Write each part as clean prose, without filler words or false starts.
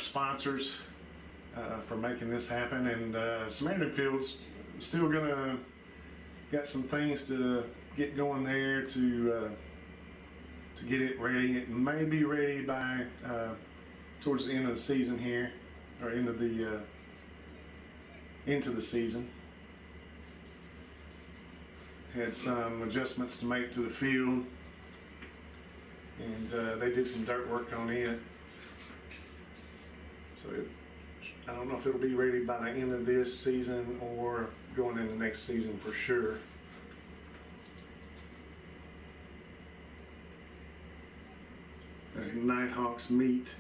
sponsors for making this happen, and Samaritan Field's still gonna got some things to get going there to get it ready. It may be ready by towards the end of the season here, or into the season. Had some adjustments to make to the field, and they did some dirt work on it. So I don't know if it'll be ready by the end of this season or going into next season for sure. As the Nighthawks meet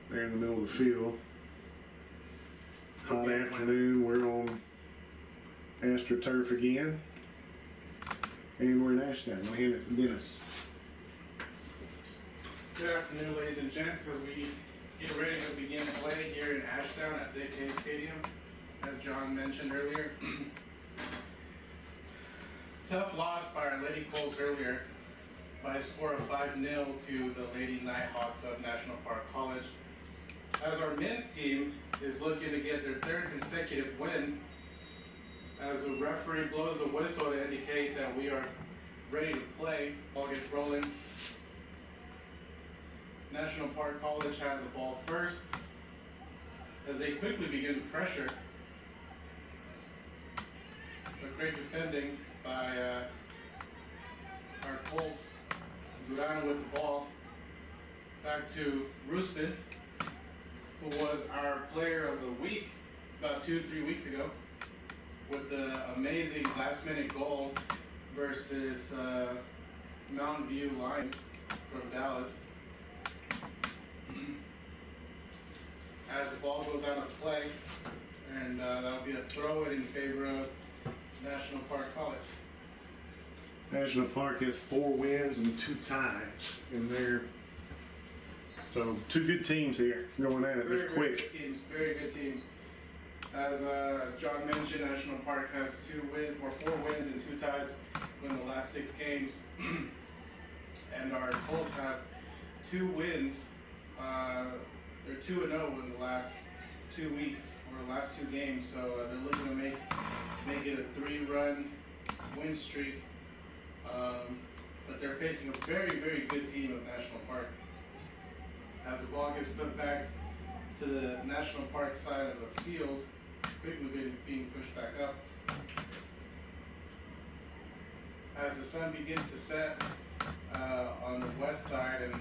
there in the middle of the field. Hot afternoon, we're on AstroTurf again, and we're in Ashdown. I'll hand it to Dennis. Good afternoon, ladies and gents, as we get ready to begin play here in Ashdown at DK Stadium, as John mentioned earlier. Tough loss by our Lady Colts earlier by a score of 5-0 to the Lady Nighthawks of National Park College. As our men's team is looking to get their third consecutive win, as the referee blows the whistle to indicate that we are ready to play, ball gets rolling. National Park College has the ball first as they quickly begin to pressure. But great defending by our Colts. Duran with the ball. Back to Roosevelt, who was our player of the week about 2-3 weeks ago with the amazing last-minute goal versus Mountain View Lions from Dallas. As the ball goes out of play, and that'll be a throw-in in favor of National Park College. National Park has 4 wins and 2 ties in there. So 2 good teams here going at it. They're quick. Very good teams. As John mentioned, National Park has 4 wins and 2 ties in the last 6 games. And our Colts have 2 wins. They're 2-0 in the last 2 weeks, or the last 2 games. So they're looking to make it a 3-run win streak. But they're facing a very, very good team of National Park. As the ball gets put back to the National Park side of the field, quickly being pushed back up. As the sun begins to set on the west side, and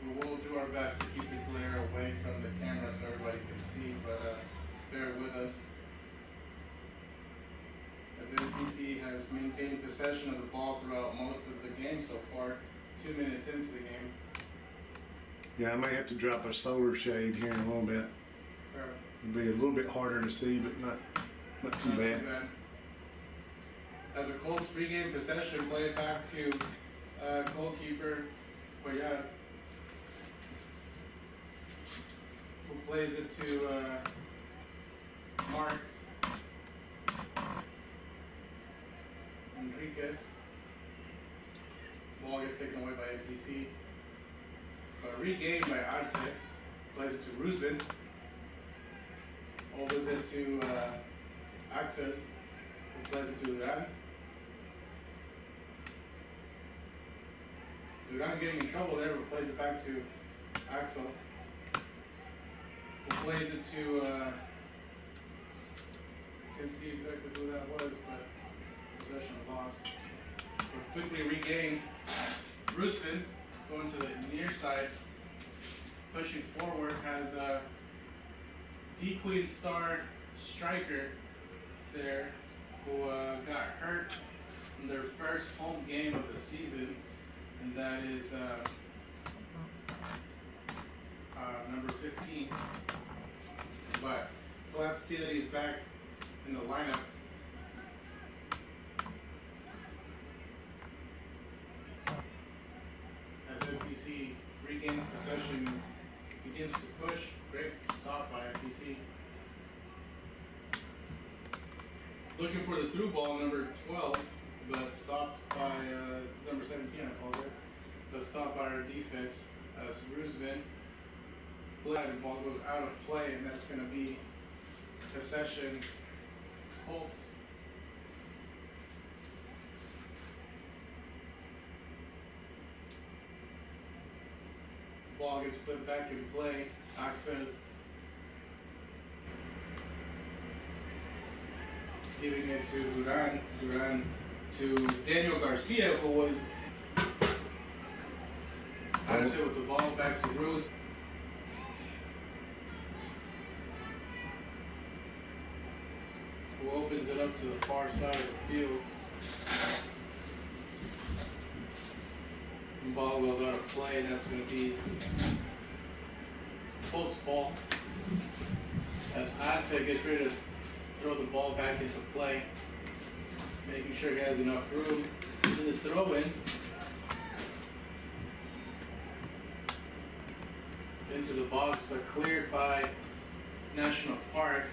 we will do our best to keep the glare away from the camera so everybody can see, but bear with us. As NPC has maintained possession of the ball throughout most of the game so far, 2 minutes into the game. Yeah, I may have to drop a solar shade here in a little bit. It'll be a little bit harder to see, but not too bad. As a Colts pregame possession, play it back to goalkeeper Boyad, who plays it to Mark Enriquez. Ball gets taken away by NPC. But regained by Arce. Plays it to Roosevelt. Overs it to Axel, who plays it to Duran. Duran getting in trouble there, but plays it back to Axel, who plays it to can't see exactly who that was, but possession lost. But quickly regained. Roosevelt going to the near side, pushing forward, has a P-Queen star striker there who got hurt in their first home game of the season, and that is number 15. But glad to see that he's back in the lineup. As NPC regains possession, begins to push. Great stop by NPC. Looking for the through ball, number 12, but stopped by number 17, I apologize. But stopped by our defense as Roosevelt play. The ball goes out of play, and that's going to be possession Colts. Ball gets put back in play. Accent giving it to Duran. Duran to Daniel Garcia, who was Garcia with the ball back to Bruce. Who opens it up to the far side of the field. The ball goes out of play, and that's going to be Colts ball. As Asa gets ready to throw the ball back into play, making sure he has enough room in the throw-in. Into the box, but cleared by National Park.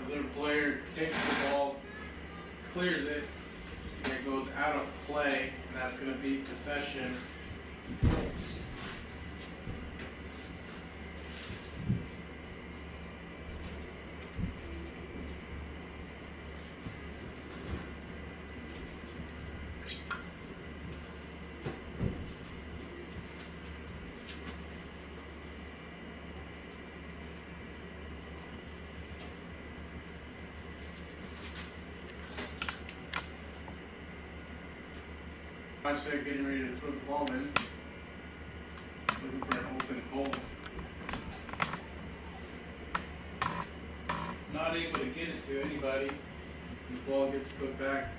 As their player kicks the ball, clears it, and it goes out of play, and that's going to be possession. They're getting ready to throw the ball in, looking for an open hole. Not able to get it to anybody. The ball gets put back,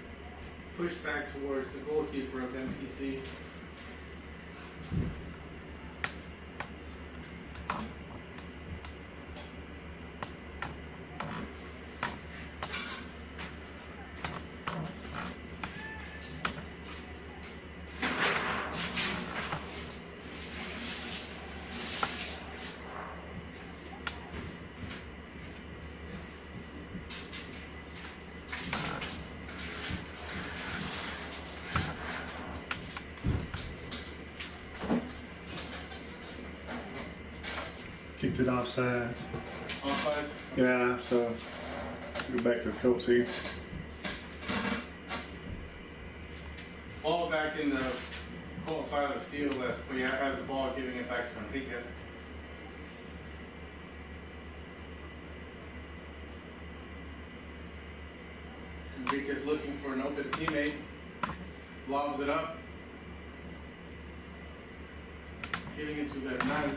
pushed back towards the goalkeeper of MPC. Kicked it offside. Offside? Yeah, so go back to the Colts here. Ball back in the Colts side of the field as we has the ball, giving it back to Enriquez. Enriquez looking for an open teammate, lobs it up, giving it to Bernal.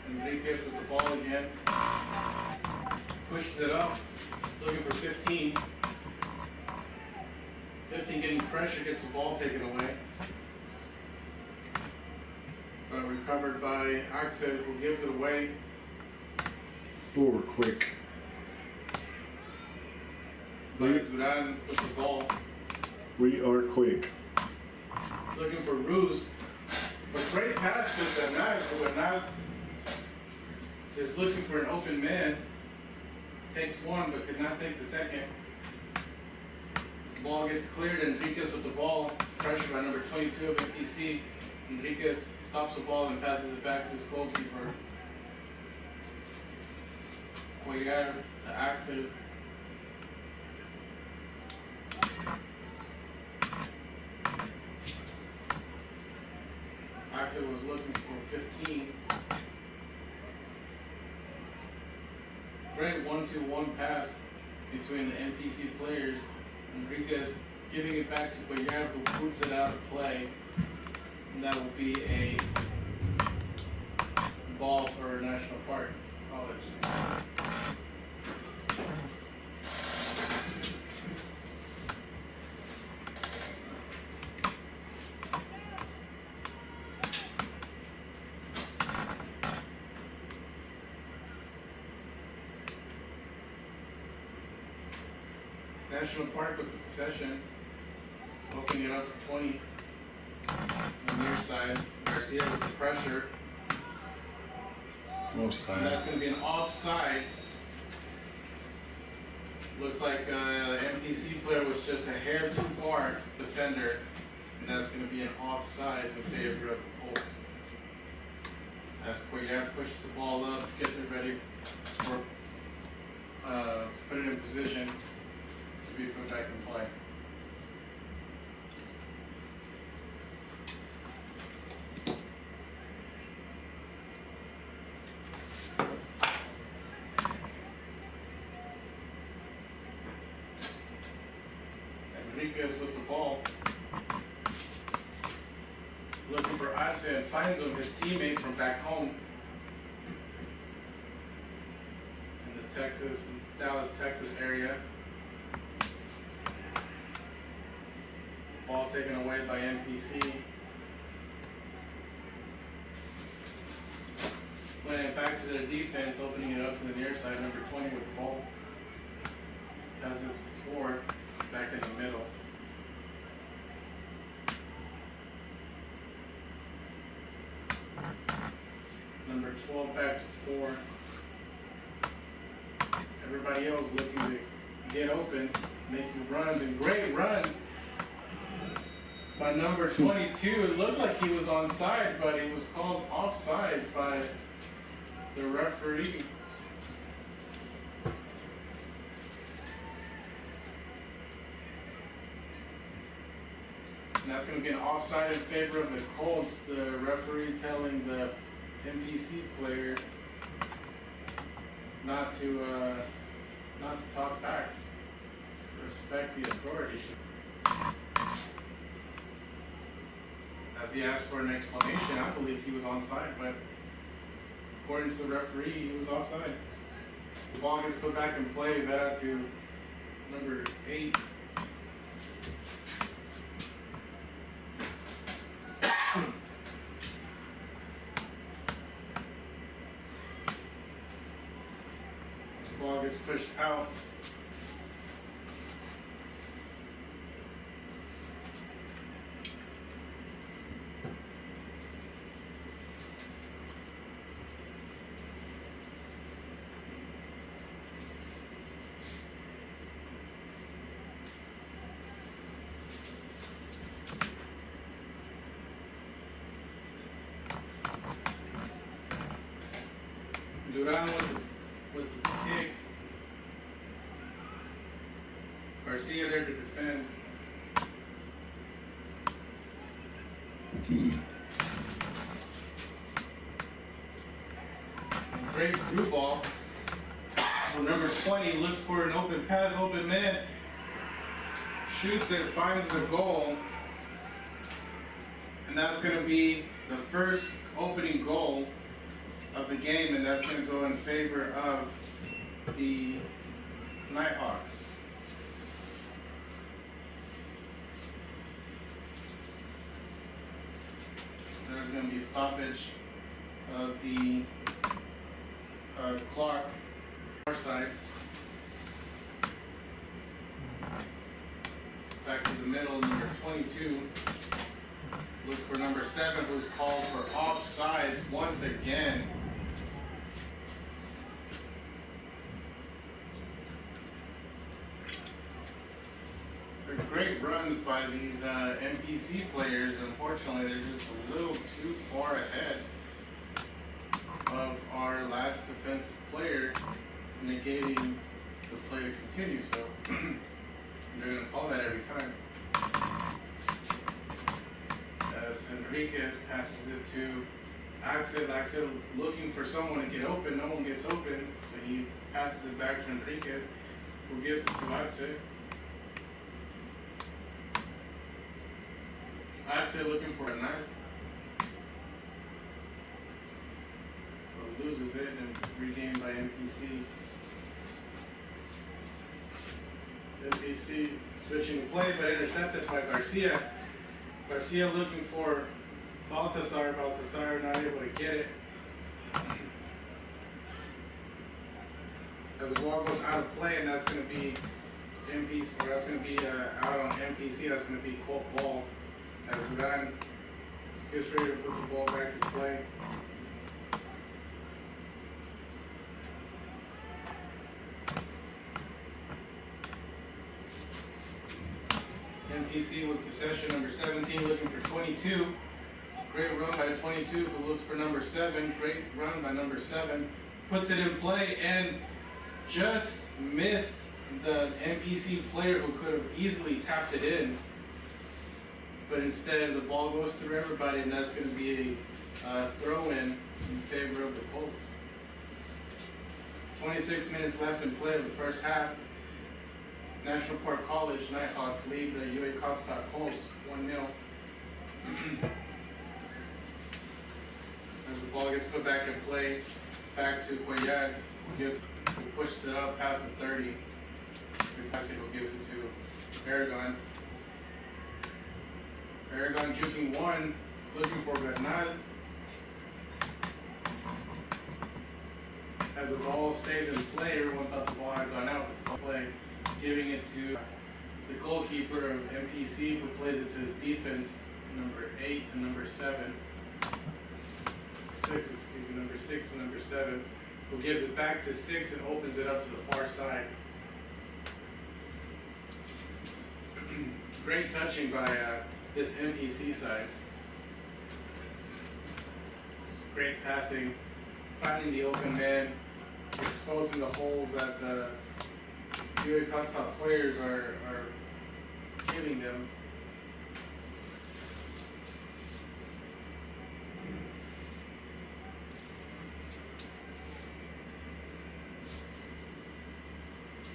Enriquez with the ball again, pushes it up, looking for 15. 15 getting pressure, gets the ball taken away. But recovered by Axel, who gives it away. Oh, we're quick. By Duran with the ball. We are quick. Looking for Ruse. But great pass with Bernal, who Bernal is looking for an open man. Takes one, but could not take the second. Ball gets cleared, Enriquez with the ball. Pressure by number 22 of MPC. Enriquez stops the ball and passes it back to his goalkeeper. Cuellar to Axel. Axel was looking for 15. Great 1-2-1 pass between the NPC players. Enriquez giving it back to Cuellar, who boots it out of play. And that will be a ball for National Park College. National Park with the possession, opening it up to 20 on near side. Garcia with the pressure. Most And that's going to be an offside. Looks like NPC player was just a hair too far, defender, and that's going to be an offside in favor of the Colts. As Koyak pushes the ball up, gets it ready for to put it in position to be put back in play. Enriquez with the ball, looking for Ashdown, finds him, his teammate from back home in the Dallas, Texas area. Ball taken away by NPC. Playing it back to their defense, opening it up to the near side, number 20 with the ball. Passes it to Ford, back in the middle. Number 12 back to 4. Everybody else looking to get open, making runs, and great run by number 22. It looked like he was onside, but he was called offside by the referee. And that's going to be an offside in favor of the Colts. The referee telling the NPC player not to talk back. Respect the authority. As he asked for an explanation, I believe he was onside, but according to the referee, he was offside. The ball gets put back in play. That to number 8. Ball gets pushed out. Duran with the kick. Garcia there to defend. Great through ball. So number 20 looks for an open pass, open man. Shoots it, finds the goal. And that's going to be the first opening goal of the game, and that's going to go in favor of the Nighthawks. There's going to be a stoppage of the clock far side. Back to the middle, number 22. Look for number 7, who's called for offside once again. They're great runs by these NPC players. Unfortunately, they're just a little too far ahead of our last defensive player, negating the play to continue. So they're going to call that every time. As Enriquez passes it to Axel. Axel looking for someone to get open. No one gets open, so he passes it back to Enriquez, who gives it to Axel. Axel looking for a 9. But loses it and regained by NPC. NPC switching the play, but intercepted by Garcia. Garcia looking for Baltasar. Baltasar not able to get it. As the ball goes out of play, and that's going to be NPC, or that's going to be out on NPC. That's going to be Colt ball. As Van gets ready to put the ball back in play. MPC with possession, number 17 looking for 22. Great run by 22 who looks for number 7. Great run by number 7. Puts it in play and just missed the NPC player who could have easily tapped it in. But instead the ball goes through everybody, and that's going to be a throw-in favor of the Colts. 26 minutes left in play of the first half. National Park College Nighthawks lead the UA Cossatot Colts 1-0. As the ball gets put back in play, back to Guayad, who pushes it up past the 30. Who gives it to Aragon. Aragon juking one, looking for Bernal. As the ball stays in play, everyone thought the ball had gone out with the play, giving it to the goalkeeper of MPC, who plays it to his defense, number 8 to number 7. Number 6 to number 7, who gives it back to 6 and opens it up to the far side. Great touching by this MPC side. Great passing, finding the open man, exposing the holes that the UA Cossatot players are giving them.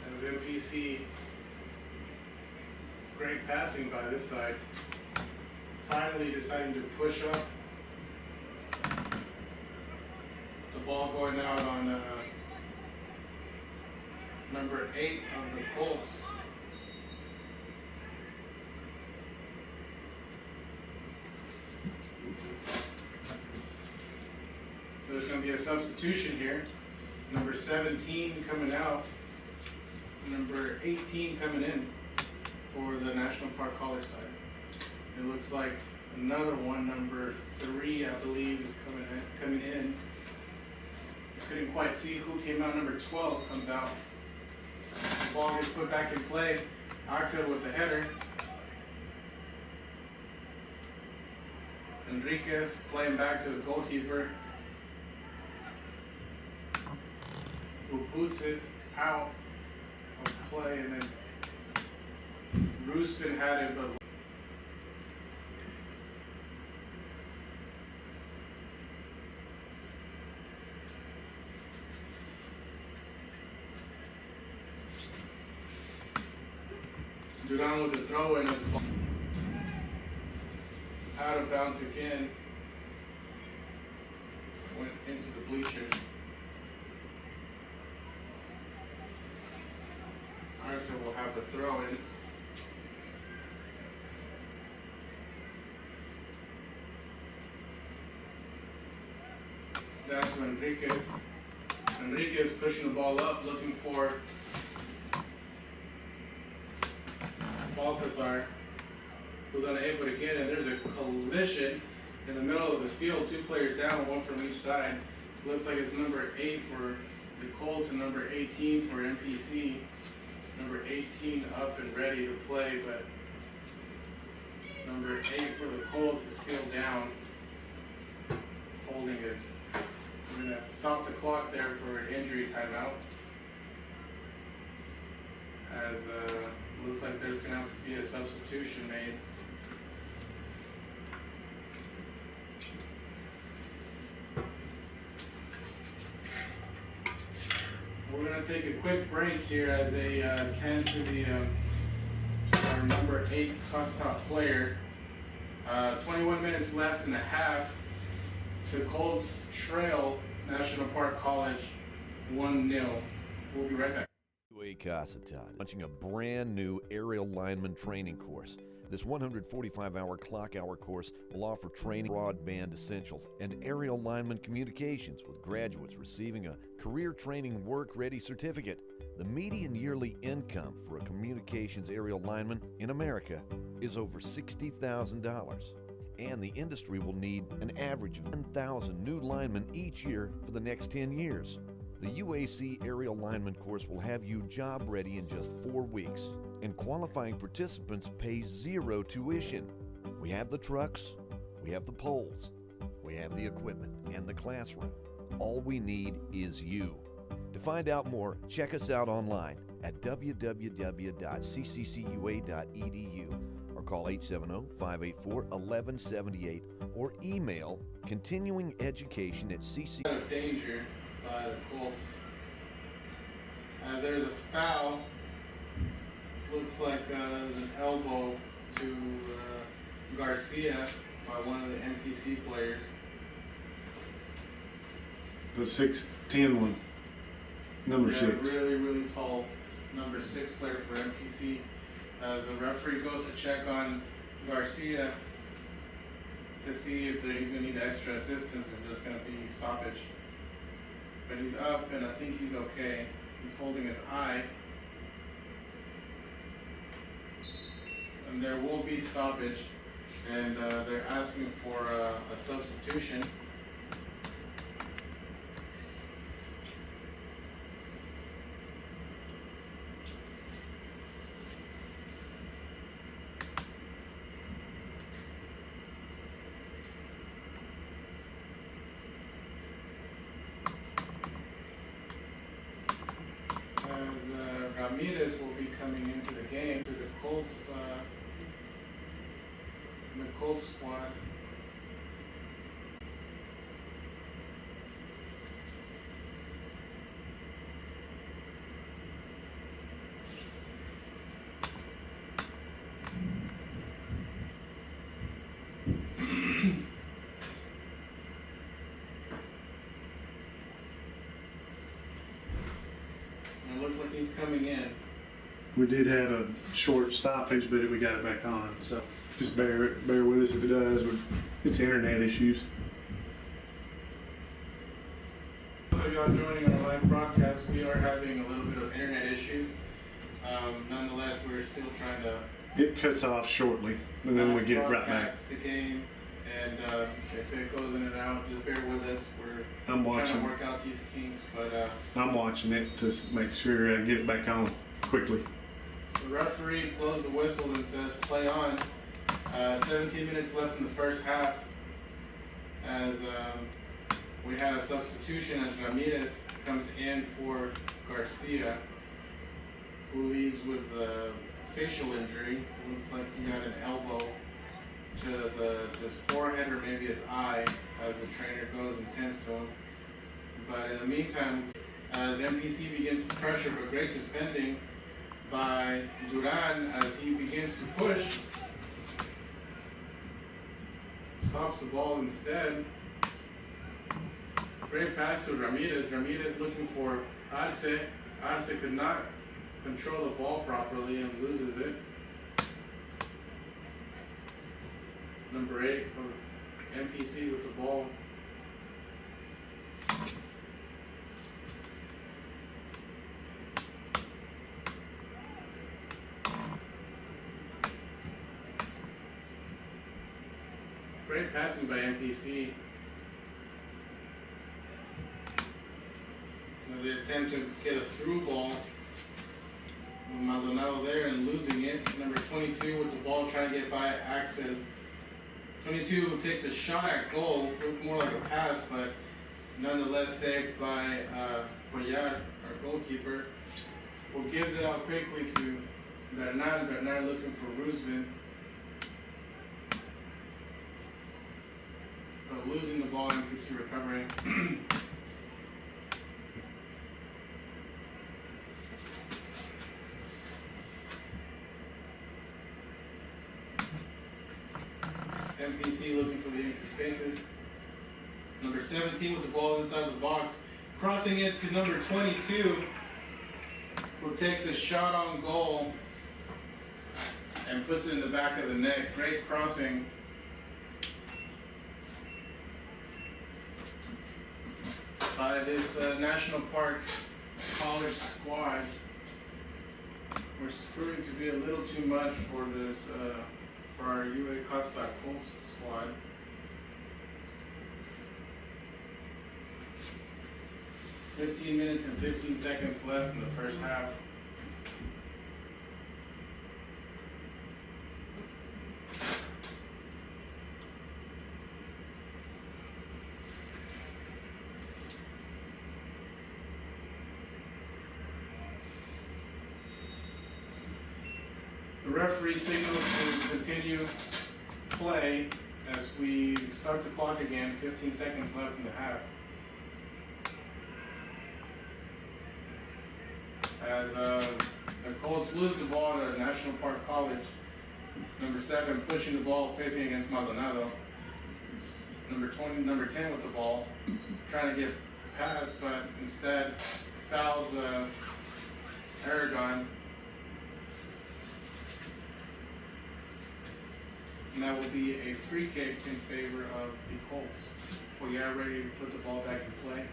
As MPC, great passing by this side, finally deciding to push up. The ball going out on number 8 of the Colts. There's going to be a substitution here. Number 17 coming out, number 18 coming in for the National Park College side. It looks like another one, number 3, I believe, is coming in. Couldn't quite see who came out. Number 12 comes out. The ball gets put back in play. Axel with the header. Enriquez playing back to his goalkeeper, who boots it out of play, and then Roostin had it, but Duran with the throw in, out of bounds again, went into the bleachers. Arce will have the throw in. That's to Enriquez. Enriquez pushing the ball up, looking for Balthazar, who's unable to get in. There's a collision in the middle of the field. 2 players down, 1 from each side. Looks like it's number 8 for the Colts and number 18 for MPC. Number 18 up and ready to play, but number 8 for the Colts is still down. Holding his. We're going to stop the clock there for an injury timeout. As looks like there's going to have to be a substitution made. We're going to take a quick break here as they tend to the our number 8 Cossatot player. 21 minutes left in the half. The Colts trail National Park College 1-0. We'll be right back. UA Cossatot launching a brand new aerial lineman training course. This 145-hour clock-hour course will offer training, broadband essentials, and aerial lineman communications, with graduates receiving a career training work-ready certificate. The median yearly income for a communications aerial lineman in America is over $60,000. And the industry will need an average of 1,000 new linemen each year for the next 10 years. The UAC Aerial Lineman course will have you job ready in just 4 weeks. and qualifying participants pay zero tuition. We have the trucks, we have the poles, we have the equipment and the classroom. All we need is you. To find out more, check us out online at www.cccua.edu or call 870-584-1178 or email continuingeducation@cc. Out of danger by the Colts. There's a foul. Looks like there's an elbow to Garcia by one of the NPC players. The 6'10" one, number 6. Really, really tall number 6 player for NPC. As the referee goes to check on Garcia to see if he's going to need extra assistance or just going to be stoppage. But he's up and I think he's okay. He's holding his eye. And there will be stoppage, and they're asking for a substitution. Ramirez will be coming into the game to the Colts squad. It looks like he's coming in. We did have a short stoppage, but we got it back on. So just bear with us if it does. It's internet issues. So y'all joining our live broadcast, we are having a little bit of internet issues. Nonetheless, we're still trying to. It cuts off shortly, and then we get it right back. The game, and if it goes in and out, just bear with us. We're I'm trying watching. to work out these kinks, but I'm watching it to make sure I get it back on quickly. the referee blows the whistle and says play on. 17 minutes left in the first half, as we had a substitution as Ramirez comes in for Garcia, who leaves with a facial injury. Looks like he got an elbow to his forehead or maybe his eye as the trainer goes and tends to him. But in the meantime, as NPC begins to pressure, but great defending by Duran as he begins to push. Stops the ball instead. Great pass to Ramirez. Ramirez looking for Arce. Arce could not control the ball properly and loses it. Number 8 of NPC with the ball. Great passing by NPC as they attempt to get a through ball. Maldonado there and losing it. Number 22 with the ball trying to get by Axel. 22 takes a shot at goal, looked more like a pass, but nonetheless saved by Cuellar, our goalkeeper, who gives it out quickly to Bernard. Bernard looking for Roosman. But losing the ball, NPC recovering. NPC looking for the empty spaces. Number 17 with the ball inside the box. Crossing it to number 22, who takes a shot on goal and puts it in the back of the net. Great crossing. By this National Park college squad, which is proving to be a little too much for this for our UA Cossatot squad. .15 minutes and 15 seconds left in the first half. referee signals to continue play as we start the clock again, 15 seconds left in the half. As the Colts lose the ball to National Park College. Number 7 pushing the ball, facing against Maldonado. Number 10 with the ball, trying to get past, but instead fouls Aragon. And that will be a free kick in favor of the Colts. We are ready to put the ball back in play.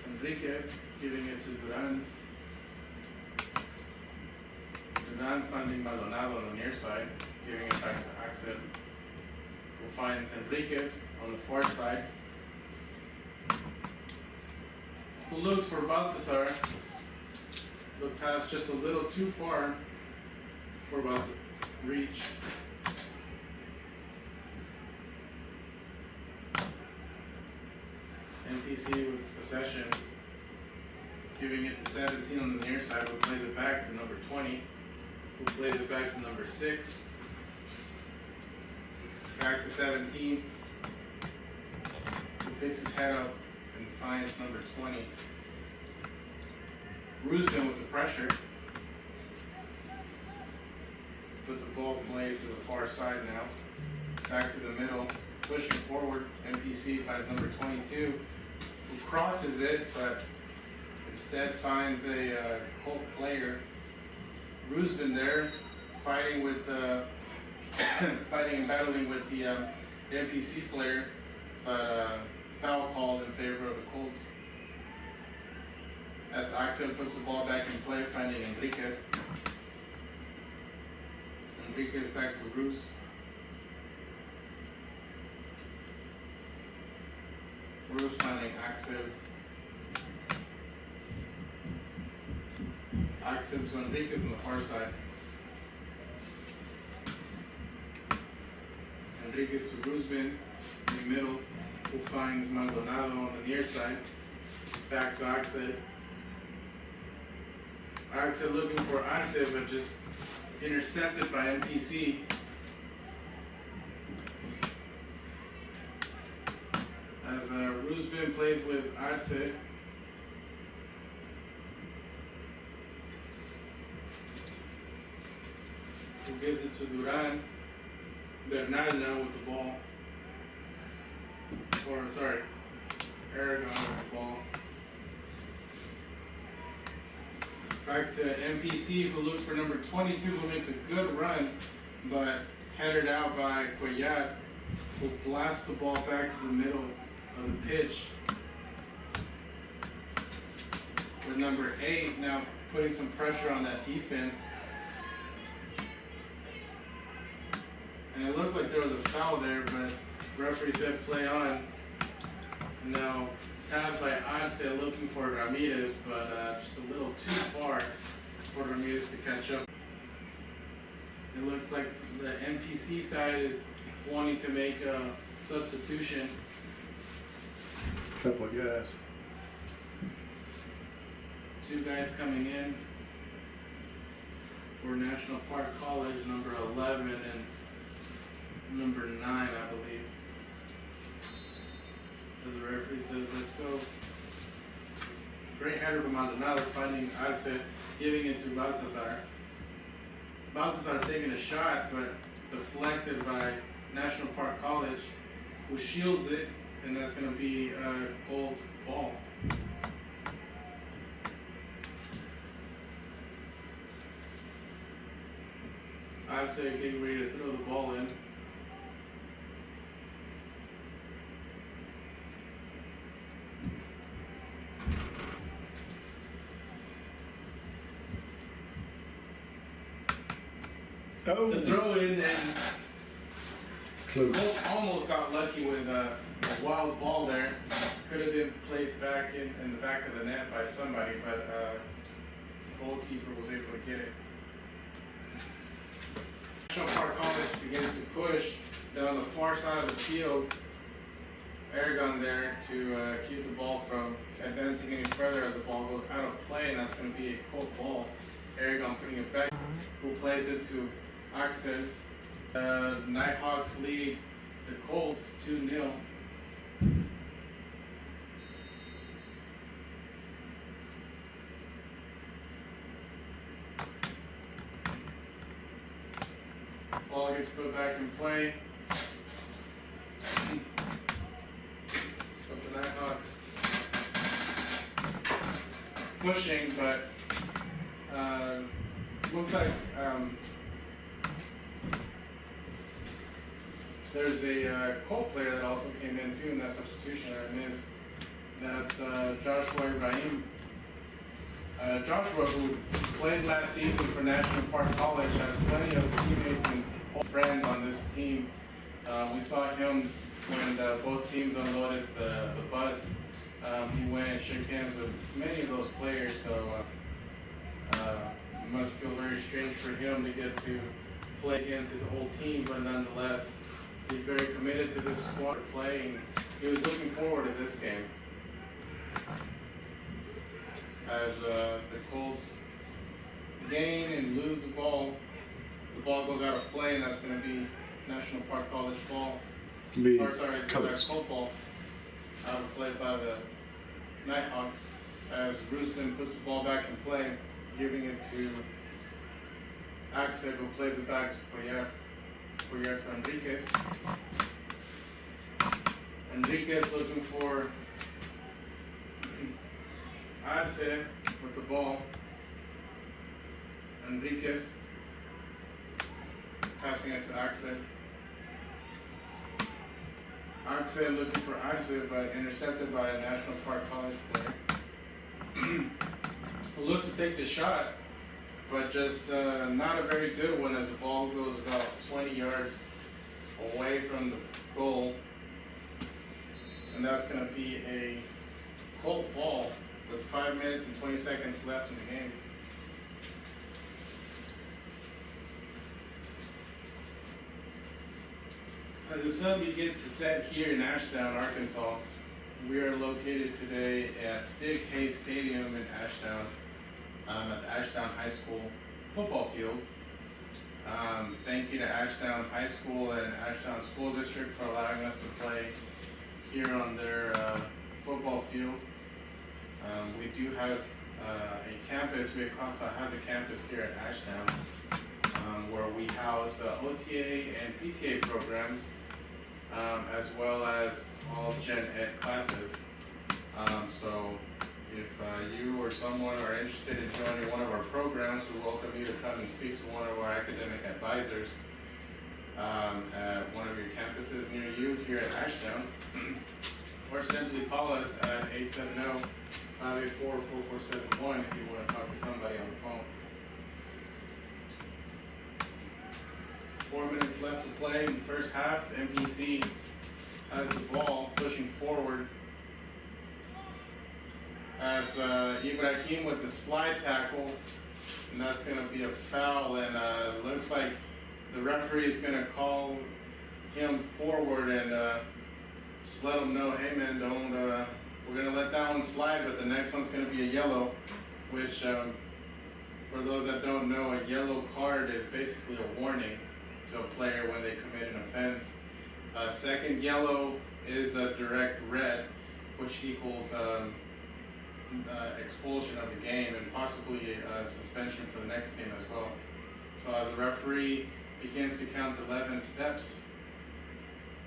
Enriquez giving it to Duran. Duran finding Maldonado on the near side, giving it back to Axel, who finds Enriquez on the far side, who looks for Baltazar, but passed just a little too far for Baltazar to reach. NPC with possession, giving it to 17 on the near side, who plays it back to number 20, who plays it back to number 6, back to 17, who picks his head up and finds number 20. Roosevelt with the pressure, put the ball played to the far side now, back to the middle, pushing forward. NPC finds number 22, who crosses it, but instead finds a Colt player. Roosevelt there, fighting with fighting and battling with the NPC player, but foul called in favor of the Colts. As Axel puts the ball back in play, finding Enriquez. Enriquez back to Roos. Roos finding Axel. Axel to Enriquez on the far side. Enriquez to Roosevelt in the middle, who finds Maldonado on the near side. Back to Axel. Axel looking for Axel, but just intercepted by NPC. As Roosevelt plays with Axel. Who gives it to Duran. Bernal now with the ball. Or, sorry, Aragon with the ball. Back to NPC, who looks for number 22, who makes a good run, but headed out by Cuellar, who blasts the ball back to the middle of the pitch. With number 8 now putting some pressure on that defense. And it looked like there was a foul there, but the referee said play on. Now pass by Axel looking for Ramirez, but just a little too far for Ramirez to catch up. It looks like the NPC side is wanting to make a substitution. Couple of guys. 2 guys coming in for National Park College, number 11 and number 9, I believe. As the referee says, let's go. Great header from Maldonado, finding Axel, giving it to Baltazar. Baltazar taking a shot, but deflected by National Park College, who shields it, and that's going to be a Colt ball. Axel getting ready to throw the ball in. Oh. The throw in, and Close. almost got lucky with a wild ball there. Could have been placed back in the back of the net by somebody, but the goalkeeper was able to get it. National Park College begins to push down the far side of the field Aragon there to keep the ball from advancing any further as the ball goes out of play, and that's going to be a Colt ball. Aragon putting it back, who plays it to Axel. Nighthawks lead the Colts 2-0. Ball gets put back in play. But the Nighthawks pushing, but looks like there's a Colt player that also came in too in that substitution I missed. That's Joshua Ibrahim. Joshua, who played last season for National Park College, has plenty of teammates and old friends on this team. We saw him when both teams unloaded the bus. He went and shook hands with many of those players, so it must feel very strange for him to get to play against his old team, but nonetheless, he's very committed to this squad playing. He was looking forward to this game. As the Colts gain and lose the ball goes out of play, and that's going to be National Park College ball. Colt ball out of play by the Nighthawks. As Ruslan puts the ball back in play, giving it to Axel, who plays it back to Poyar to Enriquez. Enriquez looking for Arce with the ball. Enriquez passing it to Axel. Axel looking for Arce, but intercepted by a National Park College player. Who looks to take the shot, but just not a very good one as the ball goes about 20 yards away from the goal. And that's going to be a Colt ball with 5 minutes and 20 seconds left in the game. As the sun begins to set here in Ashdown, Arkansas, we are located today at Dick Hayes Stadium in Ashdown, at the Ashdown High School football field. Thank you to Ashdown High School and Ashdown School District for allowing us to play here on their football field. We do have a campus. Cossatot has a campus here at Ashdown where we house OTA and PTA programs, as well as all Gen Ed classes. So if you or someone are interested in joining one of our programs, we welcome you to come and speak to one of our academic advisors at one of your campuses near you here at Ashdown, or simply call us at 870-584-4471 if you want to talk to somebody on the phone. 4 minutes left to play in the first half. MPC has the ball pushing forward as Ibrahim with the slide tackle, and that's going to be a foul, and it looks like the referee is going to call him forward and just let him know, hey man, we're going to let that one slide, but the next one's going to be a yellow, which for those that don't know, a yellow card is basically a warning to a player when they commit an offense. Second yellow is a direct red, which equals expulsion of the game and possibly suspension for the next game as well. So as the referee begins to count 11 steps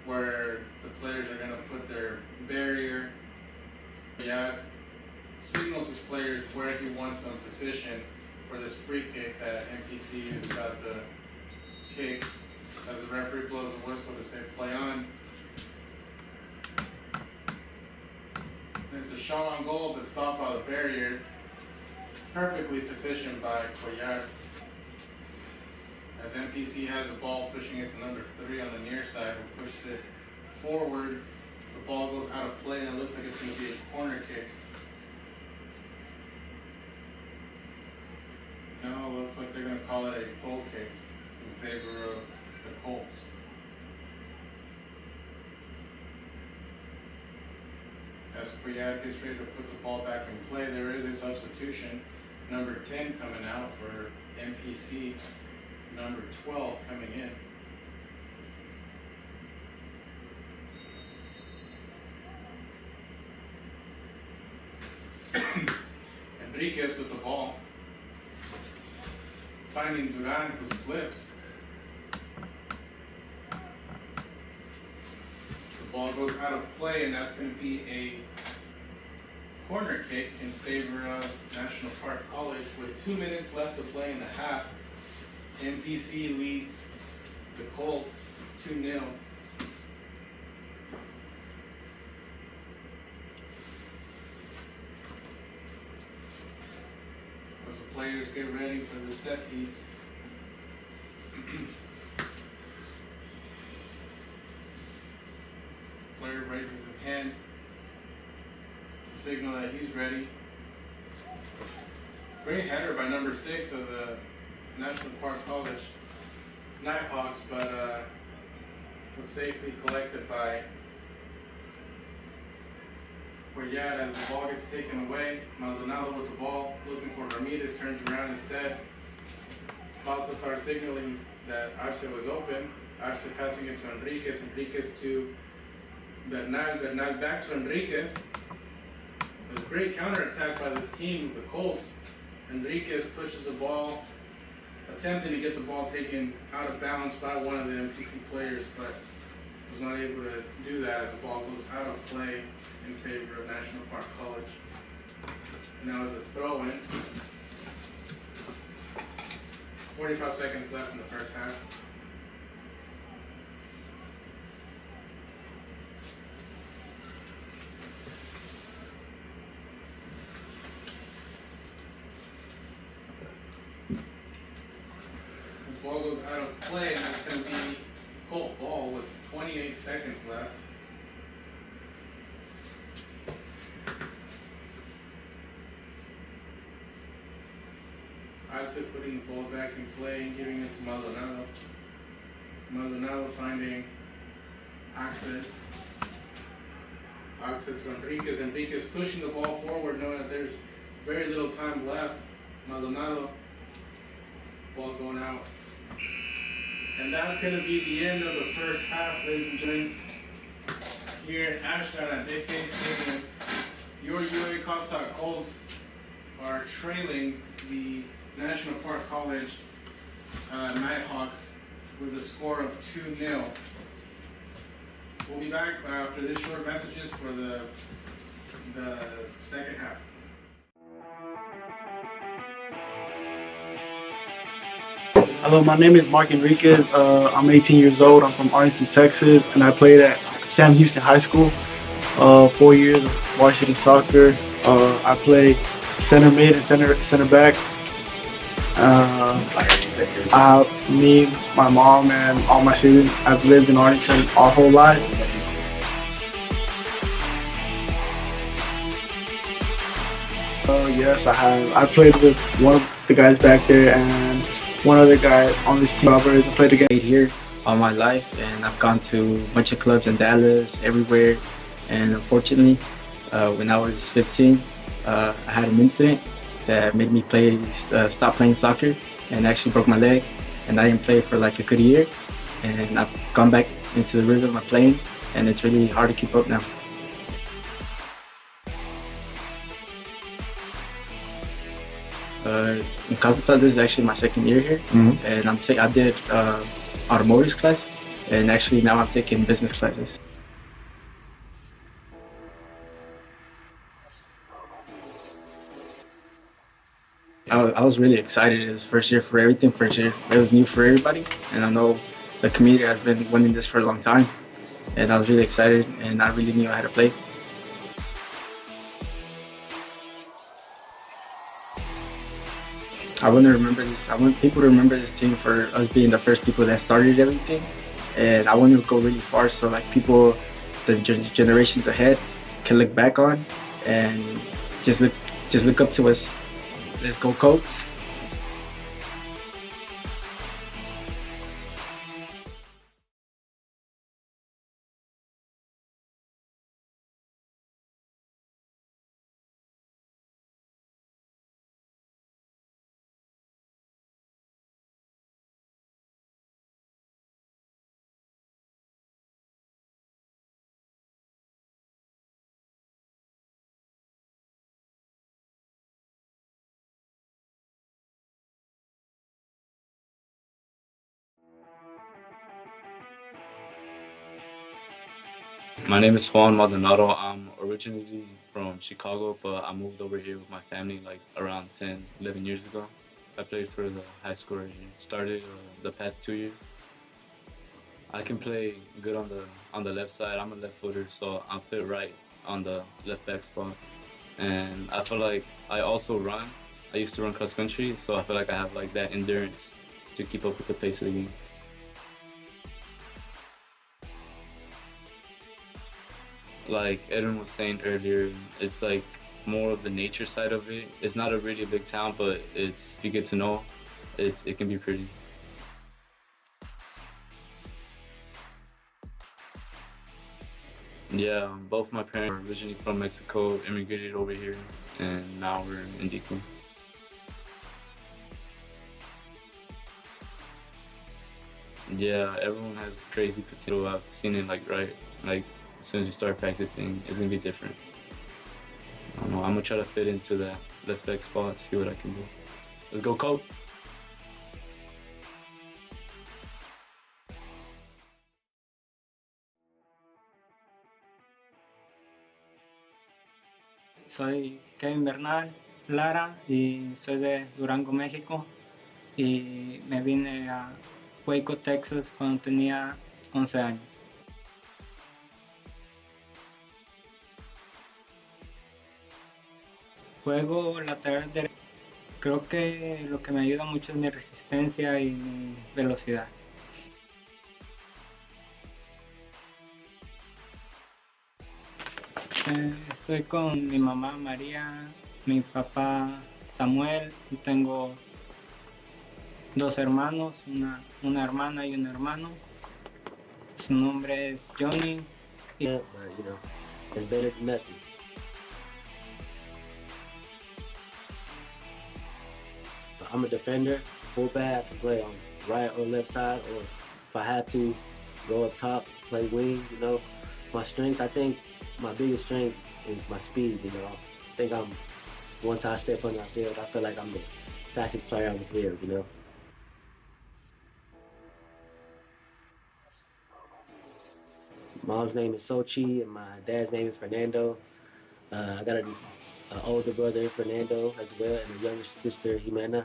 where the players are going to put their barrier, signals his players where he wants them positioned for this free kick that MPC is about to kick. As the referee blows the whistle to say play on. It's a shot on goal, but stopped by the barrier. Perfectly positioned by Poyar. As MPC has the ball, pushing it to number 3 on the near side, who pushes it forward. The ball goes out of play, and it looks like it's going to be a corner kick. No, it looks like they're going to call it a goal kick in favor of the Colts. Coyad gets ready to put the ball back in play, there is a substitution. Number 10 coming out for MPC, number 12 coming in. Enriquez with the ball, finding Duran, who slips. The ball goes out of play, and that's going to be a corner kick in favor of National Park College with 2 minutes left to play in the half. MPC leads the Colts 2-0. As the players get ready for the set piece. Player raises his hand to signal that he's ready. Great header by number 6 of the National Park College Nighthawks, but was safely collected by Coyad as the ball gets taken away. Maldonado with the ball, looking for Ramirez, turns around instead. Baltasar signaling that Arce was open. Arce passing it to Enriquez. Enriquez to Bernal. Bernal back to Enriquez. There's a great counterattack by this team, the Colts. Enriquez pushes the ball, attempting to get the ball taken out of bounds by one of the MPC players, but was not able to do that as the ball goes out of play in favor of National Park College. Now is a throw-in. 45 seconds left in the first half. This ball goes out of play, and that's going to be Colt ball with 28 seconds left. Arce putting the ball back in play and giving it to Maldonado. Maldonado finding Axel. Axel to Enriquez. Enriquez pushing the ball forward, knowing that there's very little time left. Maldonado, ball going out. And that's going to be the end of the first half, ladies and gentlemen. Here at Ashdown at DK Stadium, your UA Cossatot Colts are trailing the National Park College Nighthawks with a score of 2-0. We'll be back after this short messages for the second half. Hello, my name is Mark Enriquez. I'm 18 years old. I'm from Arlington, Texas, and I played at Sam Houston High School. 4 years of varsity soccer. I play center mid and center back. Me, my mom, and all my siblings have lived in Arlington our whole life. Yes, I have. I played with one of the guys back there and one other guy on this team. I played against here all my life, and I've gone to a bunch of clubs in Dallas, everywhere. And unfortunately, when I was 15, I had an incident that made me stop playing soccer, and actually broke my leg. And I didn't play for like a good year. And I've gone back into the rhythm of playing, and it's really hard to keep up now. In Cossatot, this is actually my second year here, and I did automotives class, and actually now I'm taking business classes. I was really excited. It was first year for everything. First year, it was new for everybody, and I know the community has been wanting this for a long time, and I was really excited, and I really knew I had to play. I want people to remember this team for us being the first people that started everything, and I want to go really far so like people, the generations ahead, can look back on and just look up to us. Let's go, Colts! My name is Juan Maldonado. I'm originally from Chicago, but I moved over here with my family like around 10, 11 years ago. I played for the high school region. Started the past 2 years. I can play good on the left side. I'm a left footer, so I'm fit right on the left back spot. And I feel like I also run. I used to run cross country, so I feel like I have like that endurance to keep up with the pace of the game. Like Edwin was saying earlier, it's like more of the nature side of it. It's not a really big town, but it's you get to know, it can be pretty. Yeah, both my parents are originally from Mexico, immigrated over here, and now we're in Deacon. Yeah, everyone has crazy potential. I've seen it like as soon as you start practicing, it's gonna be different. I don't know. I'm gonna try to fit into that left back spot, see what I can do. Let's go, Colts! Soy Kevin Bernal Lara y soy de Durango, México. Y me vine a Waco, Texas cuando tenía 11 años. Juego lateral derecho. Creo que lo que me ayuda mucho es mi resistencia y mi velocidad. Estoy con mi mamá María, mi papá Samuel y tengo dos hermanos, una hermana y un hermano. Su nombre es Johnny. Yeah, but you know, it's better than nothing. I'm a defender, fullback. I can play on right or left side, or if I had to go up top, play wing. You know, my strength. I think my biggest strength is my speed. You know, I think once I step on that field, I feel like I'm the fastest player on the field. You know. Mom's name is Sochi, and my dad's name is Fernando. I got an older brother, Fernando, as well, and a younger sister, Jimena.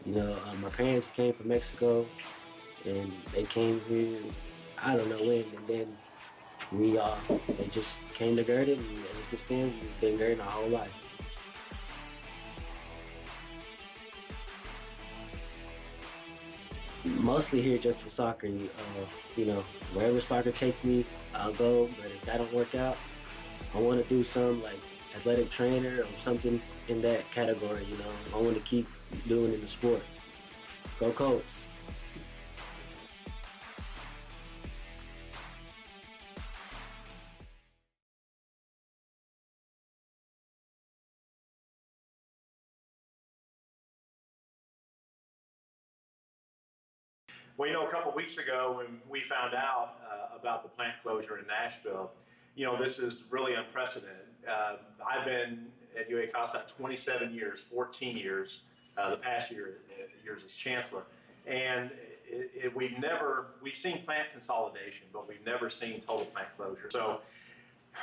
You know, my parents came from Mexico, and they came here, I don't know when, and then they just came to Garden, and ever since then, we've been Garden our whole life. Mostly here just for soccer. You know, wherever soccer takes me, I'll go. But if that don't work out, I want to do some like athletic trainer or something in that category. You know, I want to keep doing in the sport. Go Colts! Well, a couple of weeks ago when we found out about the plant closure in Nashville, this is really unprecedented. I've been at UA Cossatot 27 years, 14 years, the past years as Chancellor. And we've seen plant consolidation, but we've never seen total plant closure. So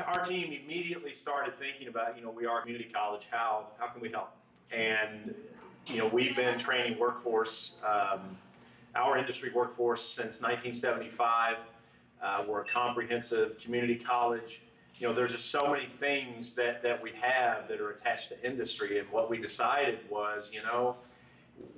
our team immediately started thinking about, we are a community college, how can we help? And, we've been training workforce, our industry workforce since 1975. We're a comprehensive community college. There's just so many things that we have that are attached to industry. And what we decided was,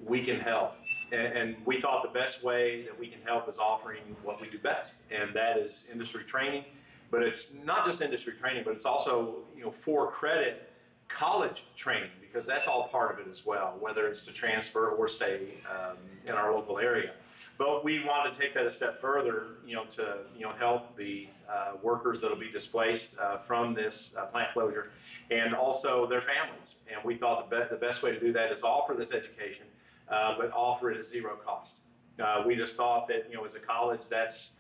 we can help. And we thought the best way that we can help is offering what we do best, and that is industry training. But it's not just industry training, but it's also, for credit college training, because that's all part of it as well, whether it's to transfer or stay in our local area. But we wanted to take that a step further, to help the workers that will be displaced from this plant closure, and also their families. And we thought the best way to do that is offer this education, but offer it at zero cost. We just thought that, as a college, that's,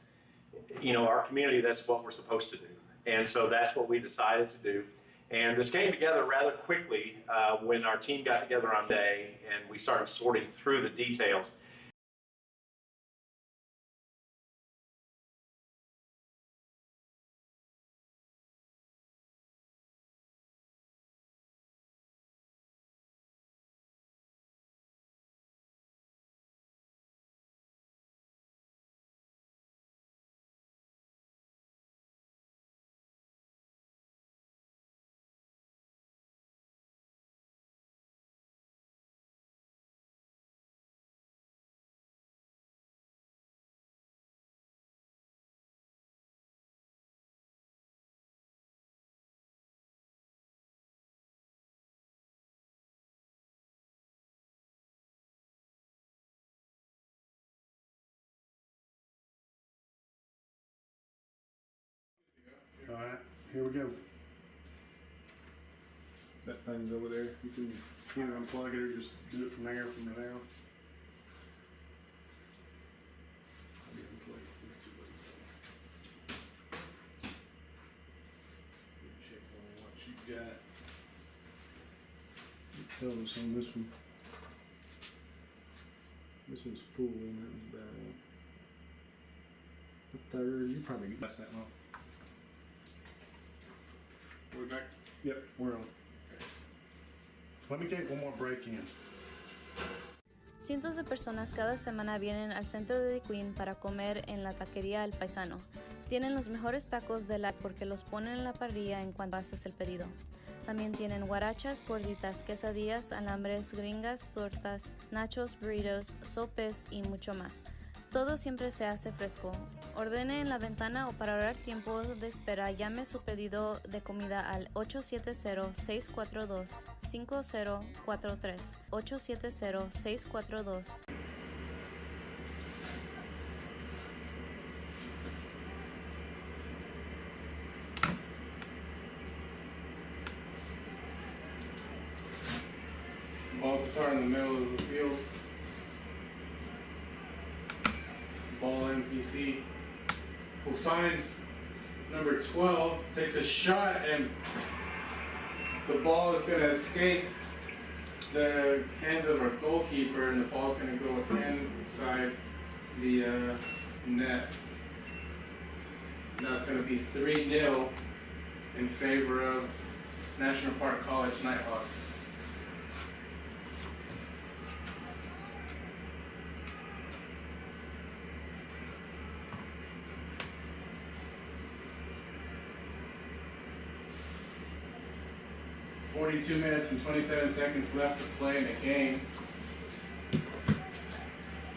our community, that's what we're supposed to do. And so that's what we decided to do. And this came together rather quickly when our team got together on day and we started sorting through the details. here we go. That thing's over there. You can either unplug it or just do it from there from now. Check on what you got. It tells us on this one. This one's full, and that was about a third. You probably that's that long. We're back. Yep, we're on. Let me get one more break in. Cientos de personas cada semana vienen al centro de Queen para comer en la taquería El Paisano. Tienen los mejores tacos de la porque los ponen en la parrilla en cuanto haces el pedido. También tienen guarachas, gorditas, quesadillas, alambres, gringas, tortas, nachos, burritos, sopes y mucho más. Todo siempre se hace fresco. Ordene en la ventana o para ahorrar tiempo de espera, llame su pedido de comida al 870-642-5043. 870-642. Ball to start in the middle of the field. Ball MPC, who finds number 12, takes a shot, and the ball is going to escape the hands of our goalkeeper, and the ball is going to go inside the net. That's going to be 3-0 in favor of National Park College Nighthawks. .42 minutes and 27 seconds left to play in the game.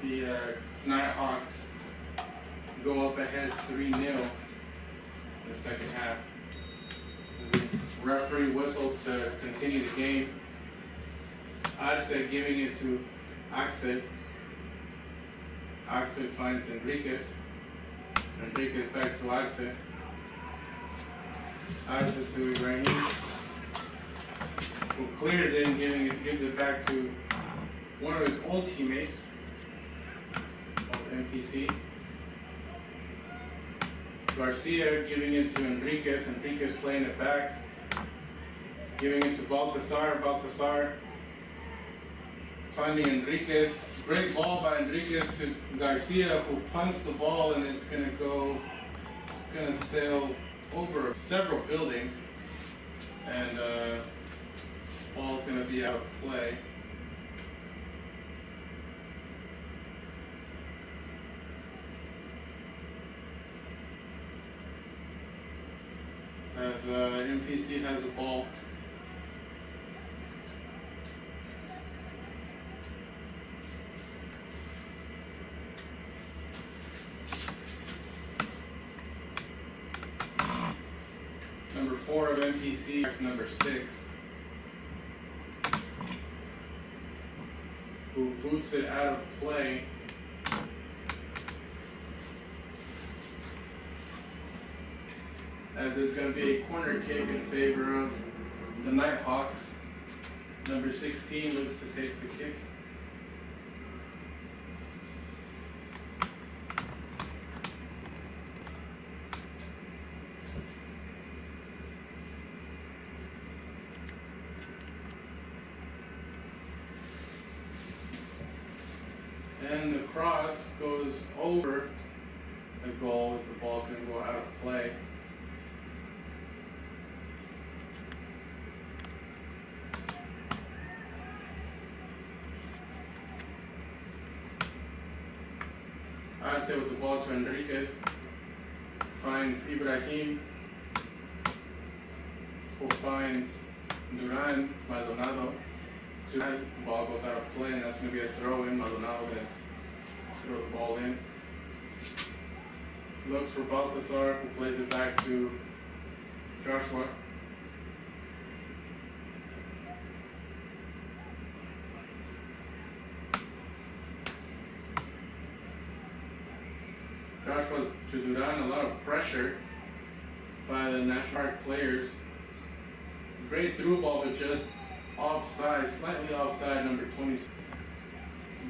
The Nighthawks go up ahead 3-0 in the second half. The referee whistles to continue the game. Arce giving it to Axel. Axel finds Enriquez. Enriquez back to Arce. Arce to Ibrahim, who clears it and gives it back to one of his old teammates of MPC. Garcia giving it to Enriquez. Enriquez playing it back, giving it to Baltasar. Baltasar finding Enriquez. Great ball by Enriquez to Garcia, who punts the ball, and it's gonna sail over several buildings, and ball's going to be out of play. As MPC has the ball. Number 4 of MPC, number 6. Who boots it out of play. As there's going to be a corner kick in favor of the Nighthawks. Number 16 looks to take the kick. And the cross goes over the goal. The ball's going to go out of play. Arce with the ball to Enriquez. Finds Ibrahim, who finds Duran Maldonado. The ball goes out of play, and that's going to be a throw in. Maldonado going to throw the ball in. Looks for Baltasar, who plays it back to Joshua. Joshua to Duran, a lot of pressure. by the National Park players. Great through ball, but just offside, slightly offside, number 20.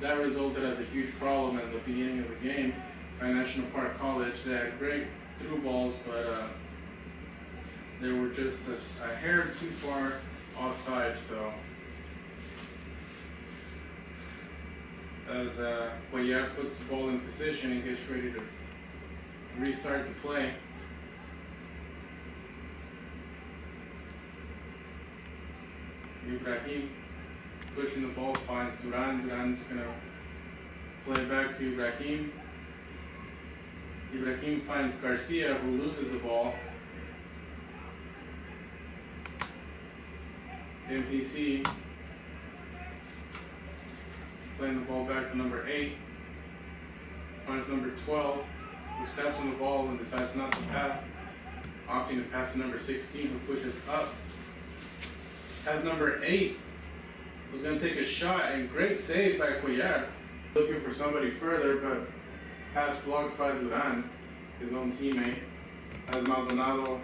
That resulted as a huge problem at the beginning of the game by National Park College. They had great through balls, but they were just a hair too far offside. So as Cuellar puts the ball in position and gets ready to restart the play. Ibrahim pushing the ball, finds Duran. Duran's going to play back to Ibrahim. Ibrahim finds Garcia, who loses the ball. MPC playing the ball back to number 8. Finds number 12, who steps on the ball and decides not to pass. Opting to pass to number 16, who pushes up. Has number 8, was going to take a shot, and great save by Cuellar. Looking for somebody further, but pass blocked by Duran, his own teammate. As Maldonado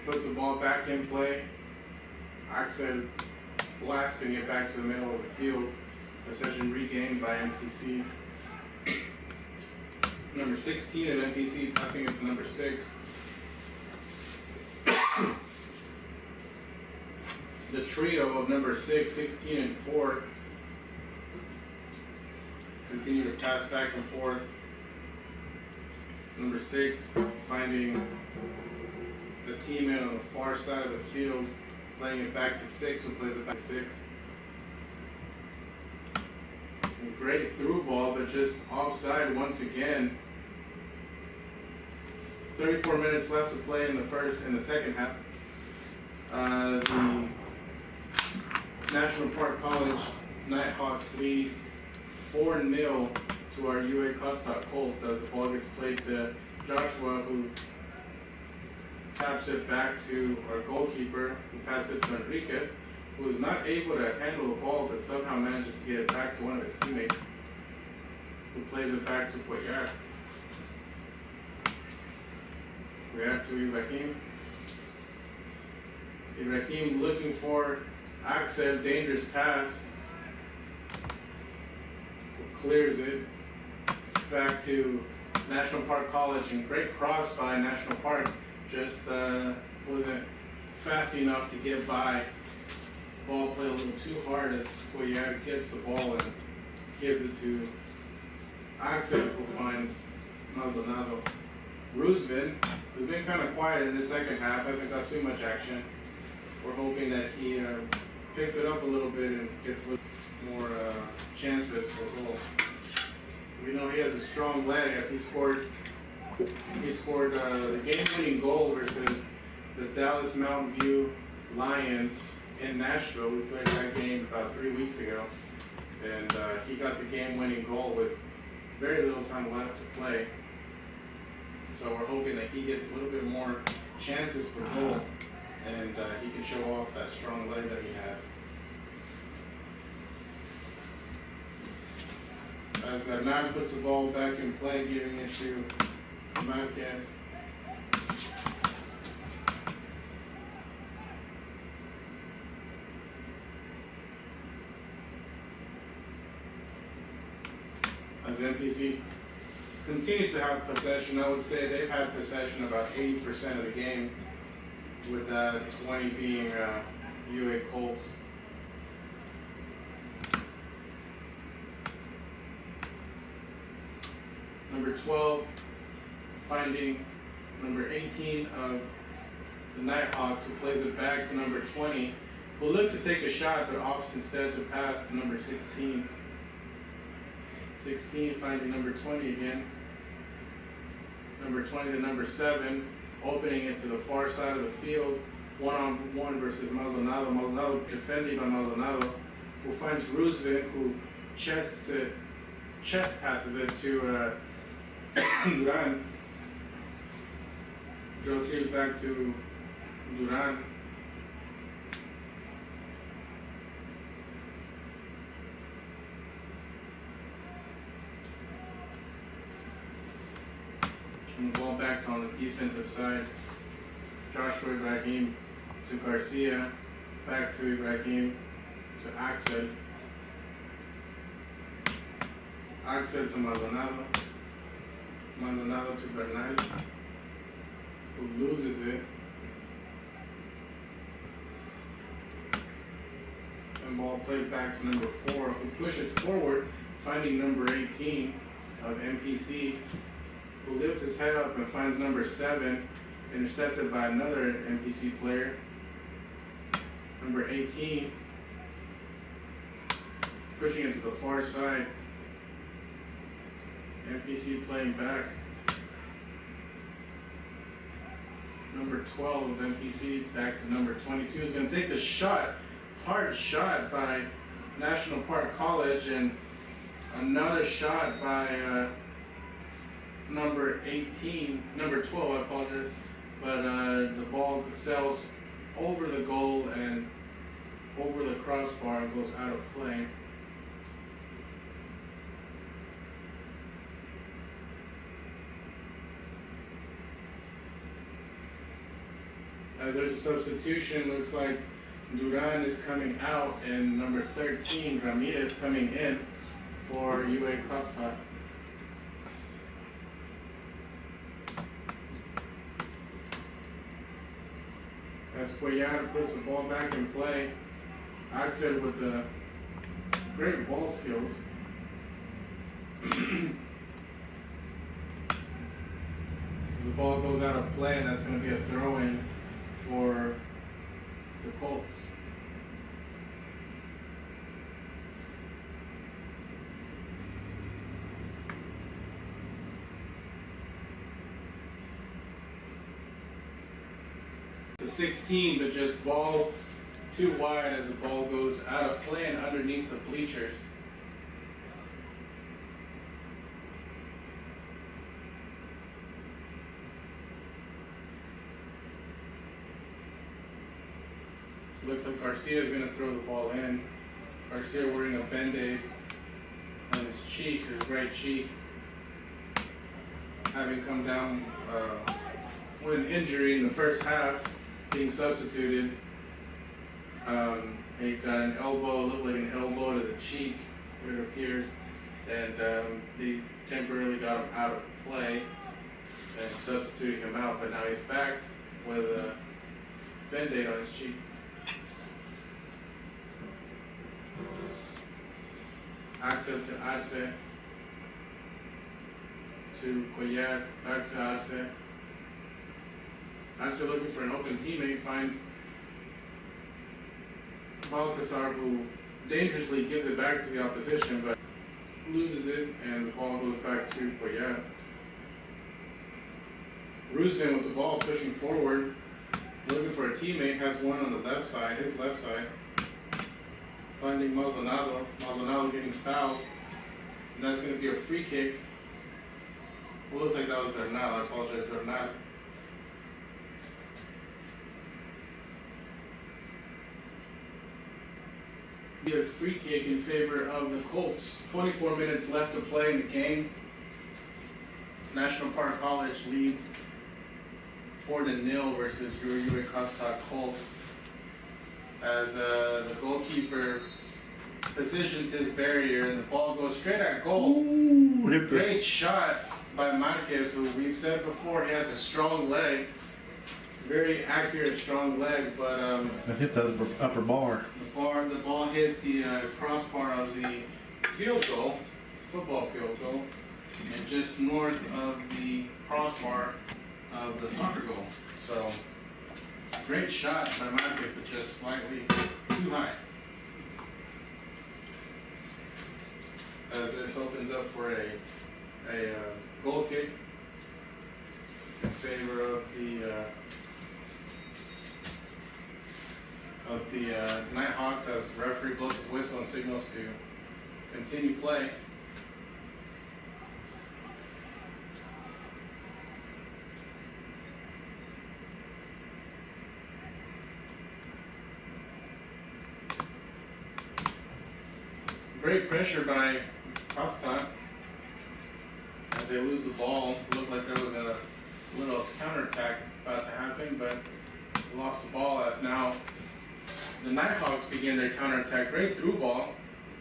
puts the ball back in play. Axel blasting it back to the middle of the field. Possession regained by MPC. Number 16 of MPC passing it to number 6. The trio of number 6, 16, and 4 continue to pass back and forth. Number 6 finding the teammate on the far side of the field, playing it back to 6, who plays it back to 6. Great through ball, but just offside once again. 34 minutes left to play in the second half. The National Park College Nighthawks lead 4-0 to our UA Cossatot Colts as the ball gets played to Joshua, who taps it back to our goalkeeper, who passes it to Enriquez, who is not able to handle the ball, but somehow manages to get it back to one of his teammates, who plays it back to Cuellar. Cuellar to Ibrahim. Ibrahim looking for Axel, dangerous pass. Clears it back to National Park College, and great cross by National Park. Just wasn't fast enough to get by. Ball played a little too hard as Cuellar gets the ball and gives it to Axel, who finds Maldonado. Roosevelt has been kind of quiet in the second half, hasn't got too much action. We're hoping that he picks it up a little bit and gets a little more chances for goal. We know he has a strong leg, as he scored the game-winning goal versus the Dallas Mountain View Lions in Nashville. We played that game about 3 weeks ago, and he got the game-winning goal with very little time left to play. So we're hoping that he gets a little bit more chances for goal, and he can show off that strong leg that he has. As Bernard puts the ball back in play, giving it to Marquez. As MPC continues to have possession, I would say they've had possession about 80% of the game, with 20 being UA Colts. Number 12 finding number 18 of the Nighthawks, who plays it back to number 20, who looks to take a shot but opts instead to pass to number 16. 16 finding number 20 again. Number 20 to number 7, opening it to the far side of the field, one-on-one versus Maldonado. Maldonado defending by Maldonado, who finds Roosevelt, who chest passes it to Duran. Josil back to Duran. And ball back on the defensive side. Joshua Ibrahim to Garcia, back to Ibrahim to Axel. Axel to Maldonado. Maldonado to Bernal, who loses it. And ball played back to number 4, who pushes forward, finding number 18 of MPC, who lifts his head up and finds number 7, intercepted by another MPC player. Number 18, pushing it to the far side. MPC playing back. Number 12 of MPC back to number 22 is going to take the shot. Hard shot by National Park College, and another shot by number 12, I apologize. But the ball sails over the goal and over the crossbar and goes out of play. As there's a substitution, looks like Duran is coming out and number 13, Ramirez, coming in for UA Cossatot. As Cuellar puts the ball back in play, Axel with the great ball skills. The ball goes out of play, and that's going to be a throw-in for the Colts. The 16, but just ball too wide as the ball goes out of play and underneath the bleachers. Looks like Garcia is going to throw the ball in. Garcia wearing a Band-Aid on his cheek, his right cheek, having come down with an injury in the first half, being substituted. He got an elbow, looked like an elbow to the cheek, it appears, and they temporarily got him out of play and substituting him out, but now he's back with a Band-Aid on his cheek. Axel to Arce, to Cuellar, back to Arce. Arce looking for an open teammate, finds Baltasar, who dangerously gives it back to the opposition, but loses it, and the ball goes back to Cuellar. Roosevelt with the ball, pushing forward, looking for a teammate, has one on the left side, his left side. Finding Maldonado, Maldonado getting fouled, and that's going to be a free kick. Well, looks like that was Bernal, I apologize, Bernal. Be a free kick in favor of the Colts. 24 minutes left to play in the game. National Park College leads 4-0 versus UA Cossatot Colts. As the goalkeeper positions his barrier and the ball goes straight at goal. Ooh, great shot by Marquez, who we've said before, he has a strong leg. Very accurate, strong leg, but that hit the upper bar. The ball hit the crossbar of the field goal, football field goal, and just north of the crossbar of the soccer goal. So, great shot by Marquez, but just slightly too high. As this opens up for a goal kick in favor of the Nighthawks, as referee blows his whistle and signals to continue play. Great pressure by Cossatot as they lose the ball. It looked like there was a little counterattack about to happen, but lost the ball as now the Nighthawks begin their counterattack. Great through ball,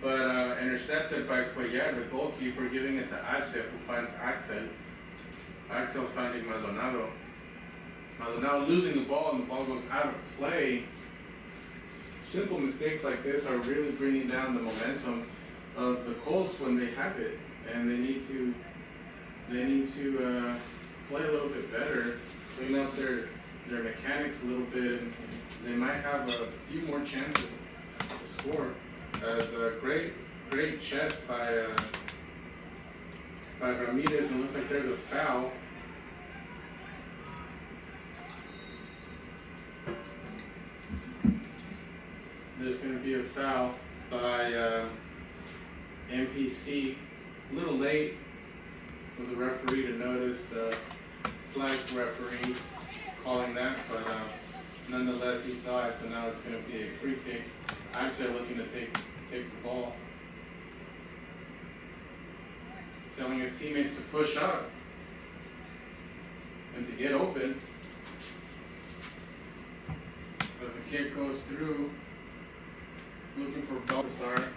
but intercepted by Cuellar, the goalkeeper, giving it to Arce, who finds Axel. Axel finding Maldonado. Maldonado losing the ball, and the ball goes out of play. Simple mistakes like this are really bringing down the momentum of the Colts when they have it, and they need to play a little bit better, clean up their mechanics a little bit, and they might have a few more chances to score. As a great chest by Ramirez, and it looks like there's a foul. There's going to be a foul by MPC. A little late for the referee to notice the flag referee calling that, but nonetheless he saw it, so now it's going to be a free kick. I'd say looking to take the ball. Telling his teammates to push up and to get open. As the kick goes through, looking for Balthasar,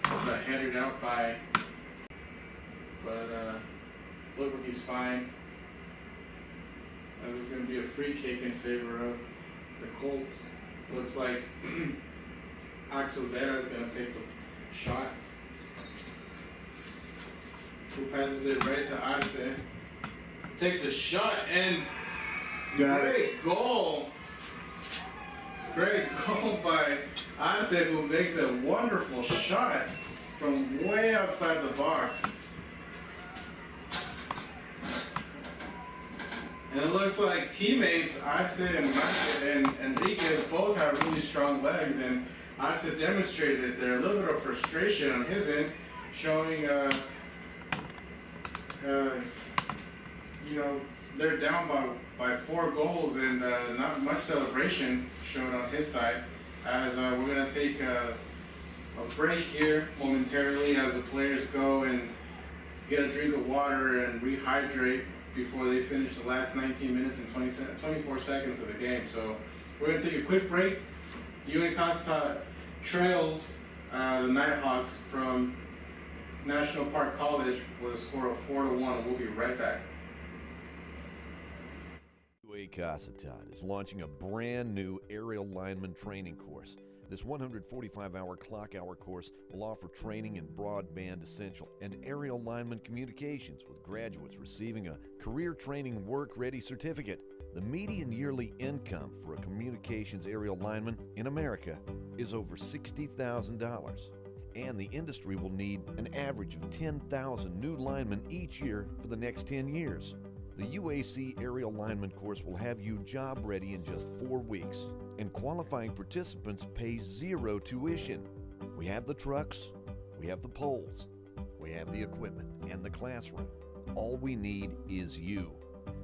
got headed out by, but looks like he's fine. As it's going to be a free kick in favor of the Colts. Looks like Axel Vera is going to take the shot. Who passes it right to Arce. Takes a shot and great goal. Great goal by Arce, who makes a wonderful shot from way outside the box. And it looks like teammates, Arce and Enriquez, both have really strong legs, and Arce demonstrated it there. A little bit of frustration on his end, showing, you know, they're down by 4 goals, and not much celebration shown on his side. As we're going to take a break here momentarily as the players go and get a drink of water and rehydrate before they finish the last 19 minutes and 24 seconds of the game. So we're going to take a quick break. UA Cossatot trails the Nighthawks from National Park College with a score of 4-1. We'll be right back. UA Cossatot is launching a brand new aerial lineman training course. This 145-hour clock-hour course will offer training in broadband essential and aerial lineman communications, with graduates receiving a career training work-ready certificate. The median yearly income for a communications aerial lineman in America is over $60,000, and the industry will need an average of 10,000 new linemen each year for the next 10 years. The UAC Aerial Lineman course will have you job ready in just 4 weeks, and qualifying participants pay 0 tuition. We have the trucks, we have the poles, we have the equipment and the classroom. All we need is you.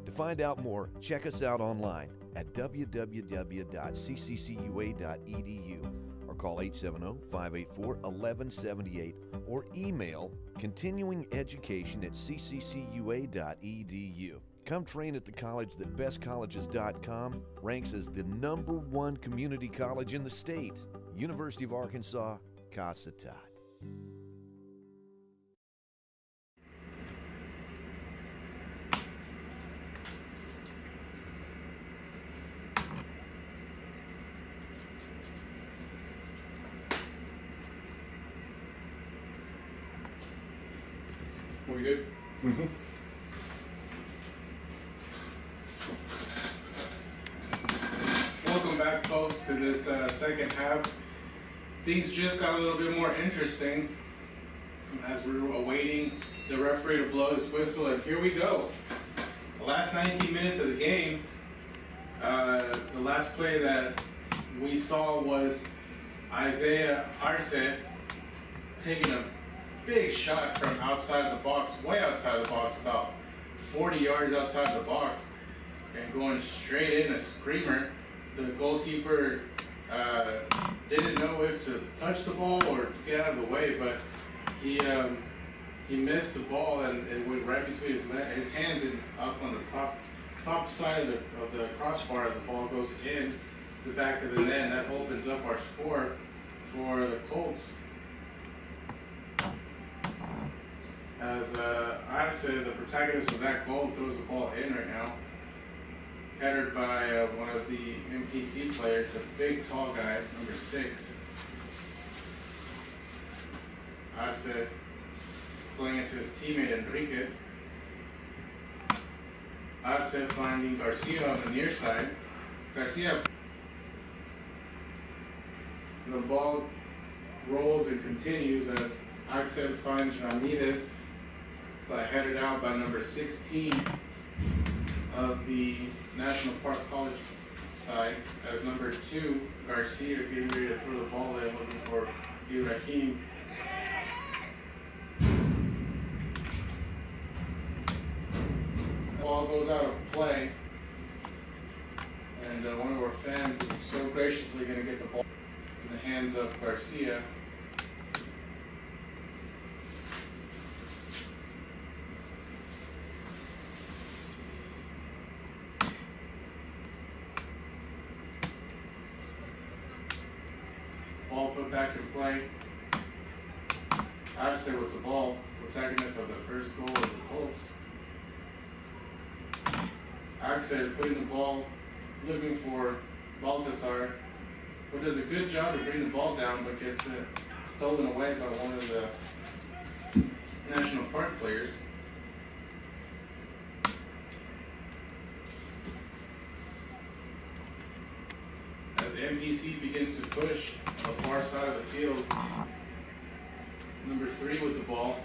To find out more, check us out online at www.cccua.edu or call 870-584-1178 or email continuingeducation@cccua.edu. Come train at the college that bestcolleges.com ranks as the #1 community college in the state. University of Arkansas, Cossatot. We good? Mm-hmm. Welcome back, folks, to this second half. Things just got a little bit more interesting as we were awaiting the referee to blow his whistle, and here we go. The last 19 minutes of the game, the last play that we saw was Isaiah Arce taking a big shot from outside the box, way outside the box, about 40 yards outside the box, and going straight in, a screamer. The goalkeeper didn't know if to touch the ball or to get out of the way, but he missed the ball, and it went right between his hands and up on the top side of the crossbar as the ball goes in the back of the net. That opens up our score for the Colts. As I'd say, the protagonist of that goal throws the ball in right now, headed by one of the MPC players, a big, tall guy, number 6. I'd say playing it to his teammate Enriquez. I'd say finding Garcia on the near side. Garcia, the ball rolls and continues as Axel finds Ramirez, headed out by number 16 of the National Park College side, as number 2, Garcia, getting ready to throw the ball in, looking for Ibrahim. The ball goes out of play, and one of our fans is so graciously going to get the ball in the hands of Garcia. Ball put back in play. I'd say with the ball, protagonist of the first goal of the Colts. I'd say putting the ball, looking for Baltasar, who does a good job to bring the ball down, but gets it stolen away by one of the National Park players. As MPC begins to push on the far side of the field, number 3 with the ball.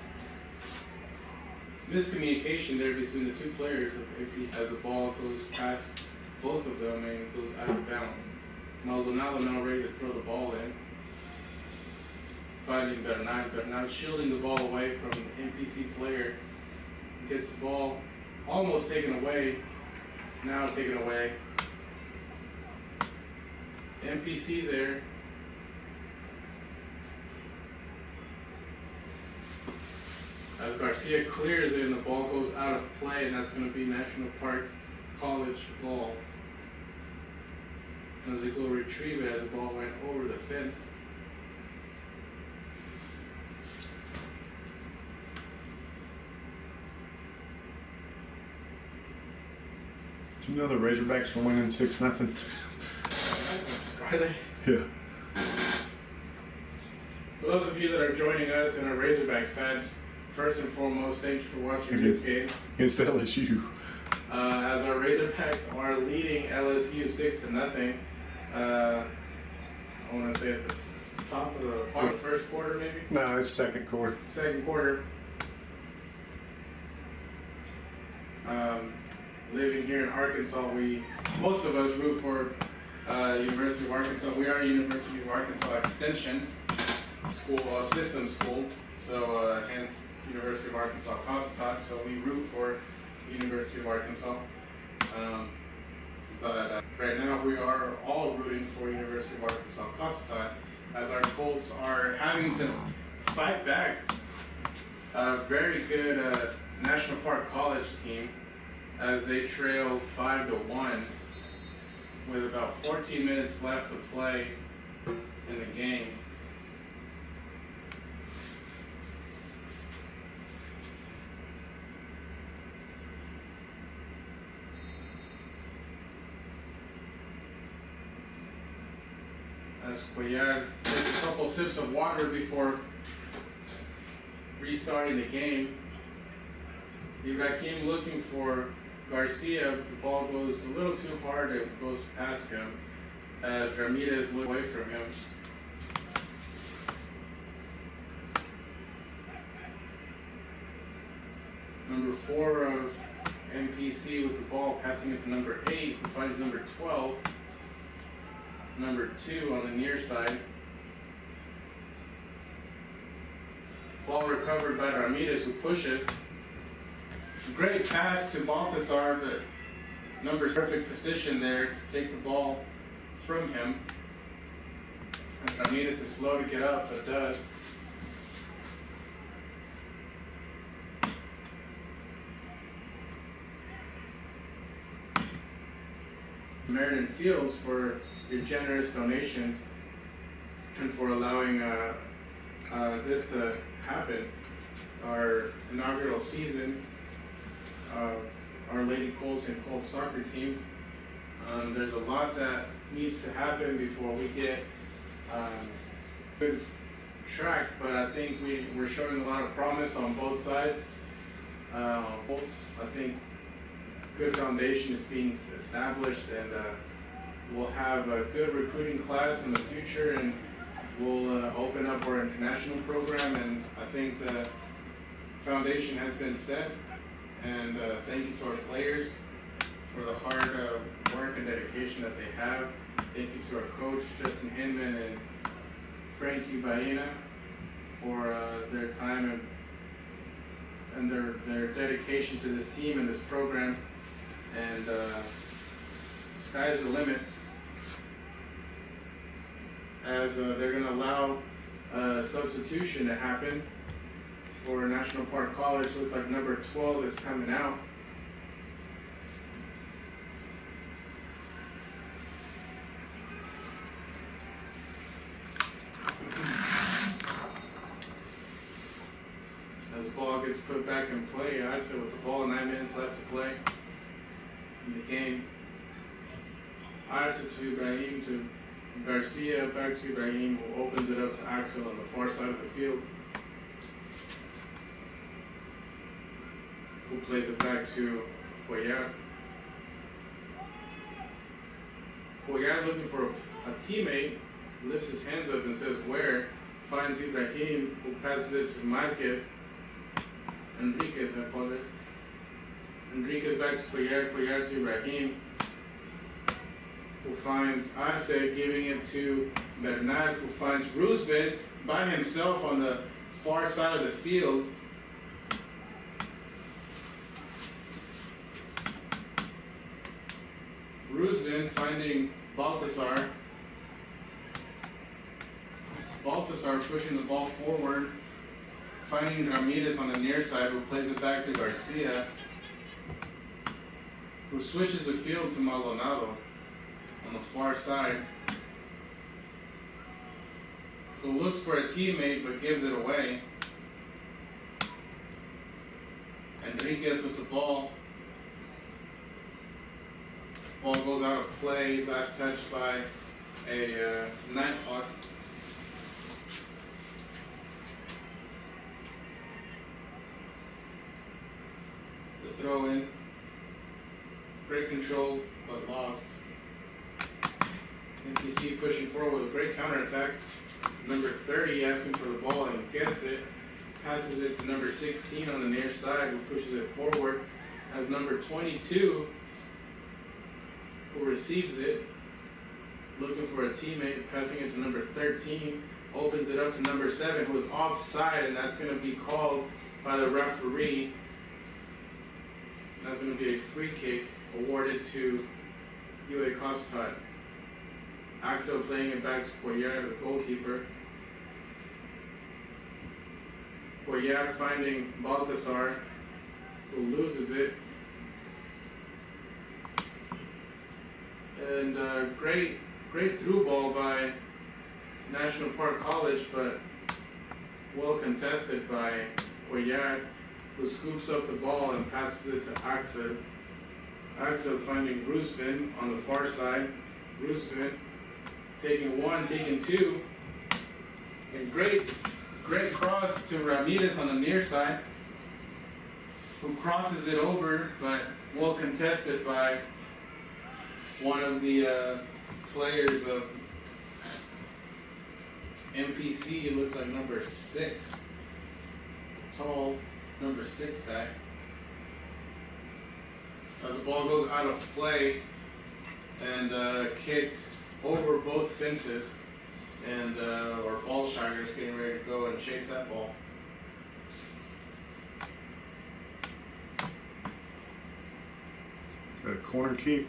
Miscommunication there between the 2 players of MPC as the ball goes past both of them and goes out of bounds. Maldonado now ready to throw the ball in. Finding Bernal shielding the ball away from the MPC player. Gets the ball almost taken away, now taken away. MPC there. As Garcia clears it and the ball goes out of play, and that's going to be National Park College ball. As they go retrieve it as the ball went over the fence. Do you know the Razorbacks are winning 6-0? Are they? Yeah. For those of you that are joining us and are Razorback fans, first and foremost, thank you for watching this game. Against LSU. As our Razorbacks are leading LSU 6-0. I want to say at the top of the first quarter, maybe? No, it's second quarter. Second quarter. Living here in Arkansas, most of us root for University of Arkansas. We are a University of Arkansas extension school, system school, so hence University of Arkansas Cossatot. So we root for University of Arkansas. But right now we are all rooting for University of Arkansas Cossatot, as our Colts are having to fight back a very good National Park College team, as they trail 5-1 with about 14 minutes left to play in the game. As Cuellar takes a couple sips of water before restarting the game. Ibrahim looking for Garcia, but the ball goes a little too hard, it goes past him as Ramirez looks away from him. Number 4 of MPC with the ball, passing it to number 8, who finds number 12. Number 2 on the near side. Ball recovered by Ramirez, who pushes. Great pass to Baltasar, but number's perfect position there to take the ball from him. And Ramirez is slow to get up, but does. Meriden Fields for your generous donations and for allowing this to happen. Our inaugural season of Our Lady Colts and Colts soccer teams. There's a lot that needs to happen before we get good track, but I think we're showing a lot of promise on both sides. Colts, I think good foundation is being established, and we'll have a good recruiting class in the future, and we'll open up our international program, and I think the foundation has been set. And thank you to our players for the hard work and dedication that they have. Thank you to our coach, Justin Hinman, and Frankie Baena for their time and their dedication to this team and this program. And sky's the limit, as they're going to allow substitution to happen for National Park College. Looks like number 12 is coming out. As the ball gets put back in play, I said with the ball 9 minutes left to play in the game. Arsa to Ibrahim, to Garcia, back to Ibrahim, who opens it up to Axel on the far side of the field, who plays it back to Cuellar. Cuellar, looking for a teammate, lifts his hands up and says where, finds Ibrahim, who passes it to Enriquez, I apologize. Enriquez back to Cuellar, Cuellar to Ibrahim, who finds Arce, giving it to Bernard, who finds Roosevelt by himself on the far side of the field. Roosevelt finding Baltasar. Baltasar pushing the ball forward, finding Ramirez on the near side, who plays it back to Garcia, who switches the field to Maldonado on the far side, who looks for a teammate but gives it away. Enriquez with the ball. Ball goes out of play, last touch by a Nighthawk. The throw in, great control, but lost. NPC pushing forward with a great counterattack. Number 30 asking for the ball and gets it. Passes it to number 16 on the near side, who pushes it forward. As number 22, who receives it, looking for a teammate, passing it to number 13, opens it up to number 7, who is offside, and that's going to be called by the referee. That's going to be a free kick awarded to UA Cossatot. Axel playing it back to Cuellar, the goalkeeper. Cuellar finding Baltasar, who loses it. And great through ball by National Park College, but well contested by Cuellar, who scoops up the ball and passes it to Axel. Axel finding Roosevelt on the far side. Roosevelt taking one, taking two. And great cross to Ramirez on the near side, who crosses it over, but well contested by one of the players of MPC. It looks like number 6, tall, number 6 guy. As the ball goes out of play and kicked over both fences, and our ball shaggers getting ready to go and chase that ball. Got a corner kick.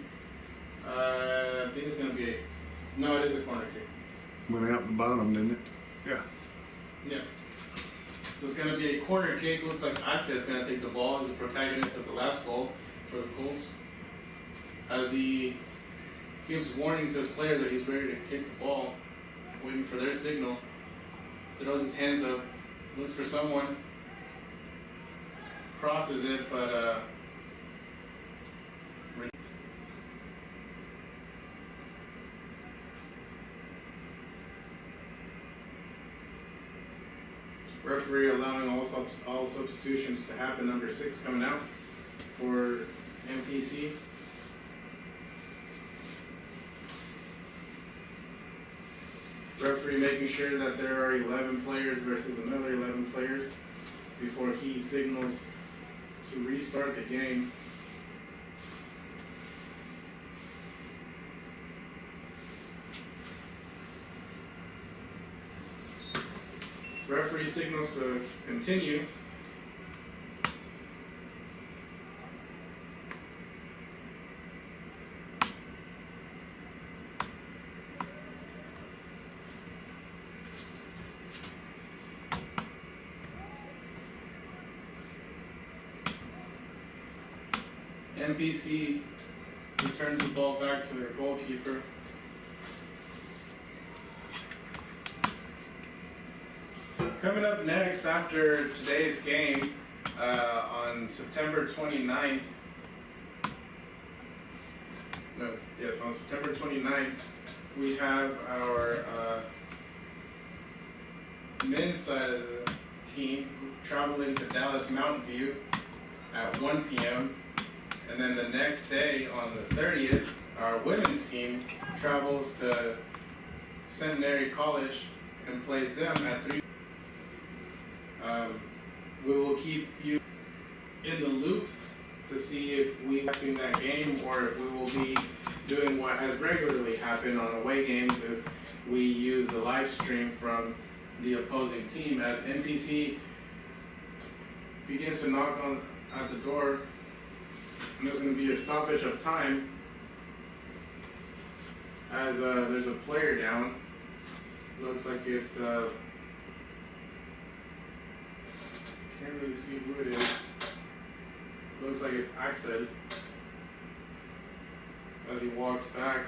I think it's going to be no, it is a corner kick. Went out the bottom, didn't it? Yeah. Yeah. So it's going to be a corner kick. Looks like Atse is going to take the ball. He's the protagonist of the last goal for the Colts, as he gives warning to his player that he's ready to kick the ball, waiting for their signal, throws his hands up, looks for someone, crosses it, but referee allowing all substitutions to happen. Number 6 coming out for MPC. Referee making sure that there are 11 players versus another 11 players before he signals to restart the game. Referee signals to continue. NBC returns the ball back to their goalkeeper. Coming up next after today's game, on September 29th, on September 29th, we have our men's side of the team traveling to Dallas Mountain View at 1 p.m. And then the next day, on the 30th, our women's team travels to Centenary College and plays them at 3. We will keep you in the loop to see if we are seeing that game or if we will be doing what has regularly happened on away games, is we use the live stream from the opposing team as NPC begins to knock at the door. And there's going to be a stoppage of time as there's a player down. Looks like it's can't really see who it is. Looks like it's Axel as he walks back.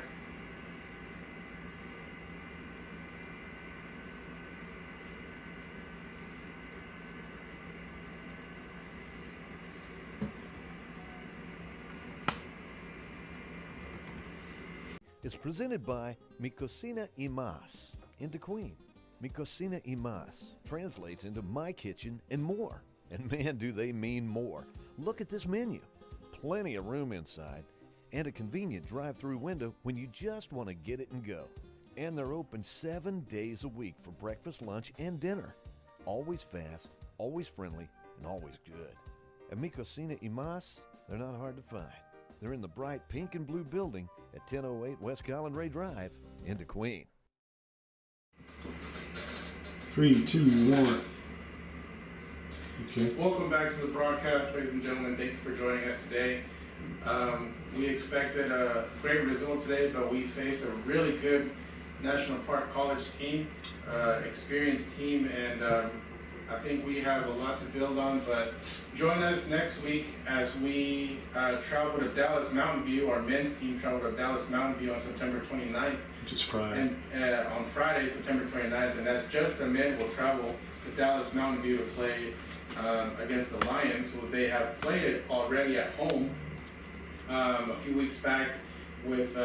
It's presented by Mi Cocina y Más in Queen. Mi Cocina y Más translates into my kitchen and more. And man, do they mean more. Look at this menu. Plenty of room inside and a convenient drive-through window when you just want to get it and go. And they're open 7 days a week for breakfast, lunch, and dinner. Always fast, always friendly, and always good. At Mi Cocina y Más, they're not hard to find. They're in the bright pink and blue building at 1008 West Collin Ray Drive in Queen. 3, 2, 1. Okay. Welcome back to the broadcast, ladies and gentlemen. Thank you for joining us today. We expected a great result today, but we faced a really good National Park College team, experienced team, and I think we have a lot to build on. But join us next week as we travel to Dallas Mountain View. Our men's team travel to Dallas Mountain View on September 29th. Which is Friday. And on Friday, September 29th, and that's just the men will travel to Dallas Mountain View to play against the Lions, who they have played it already at home a few weeks back with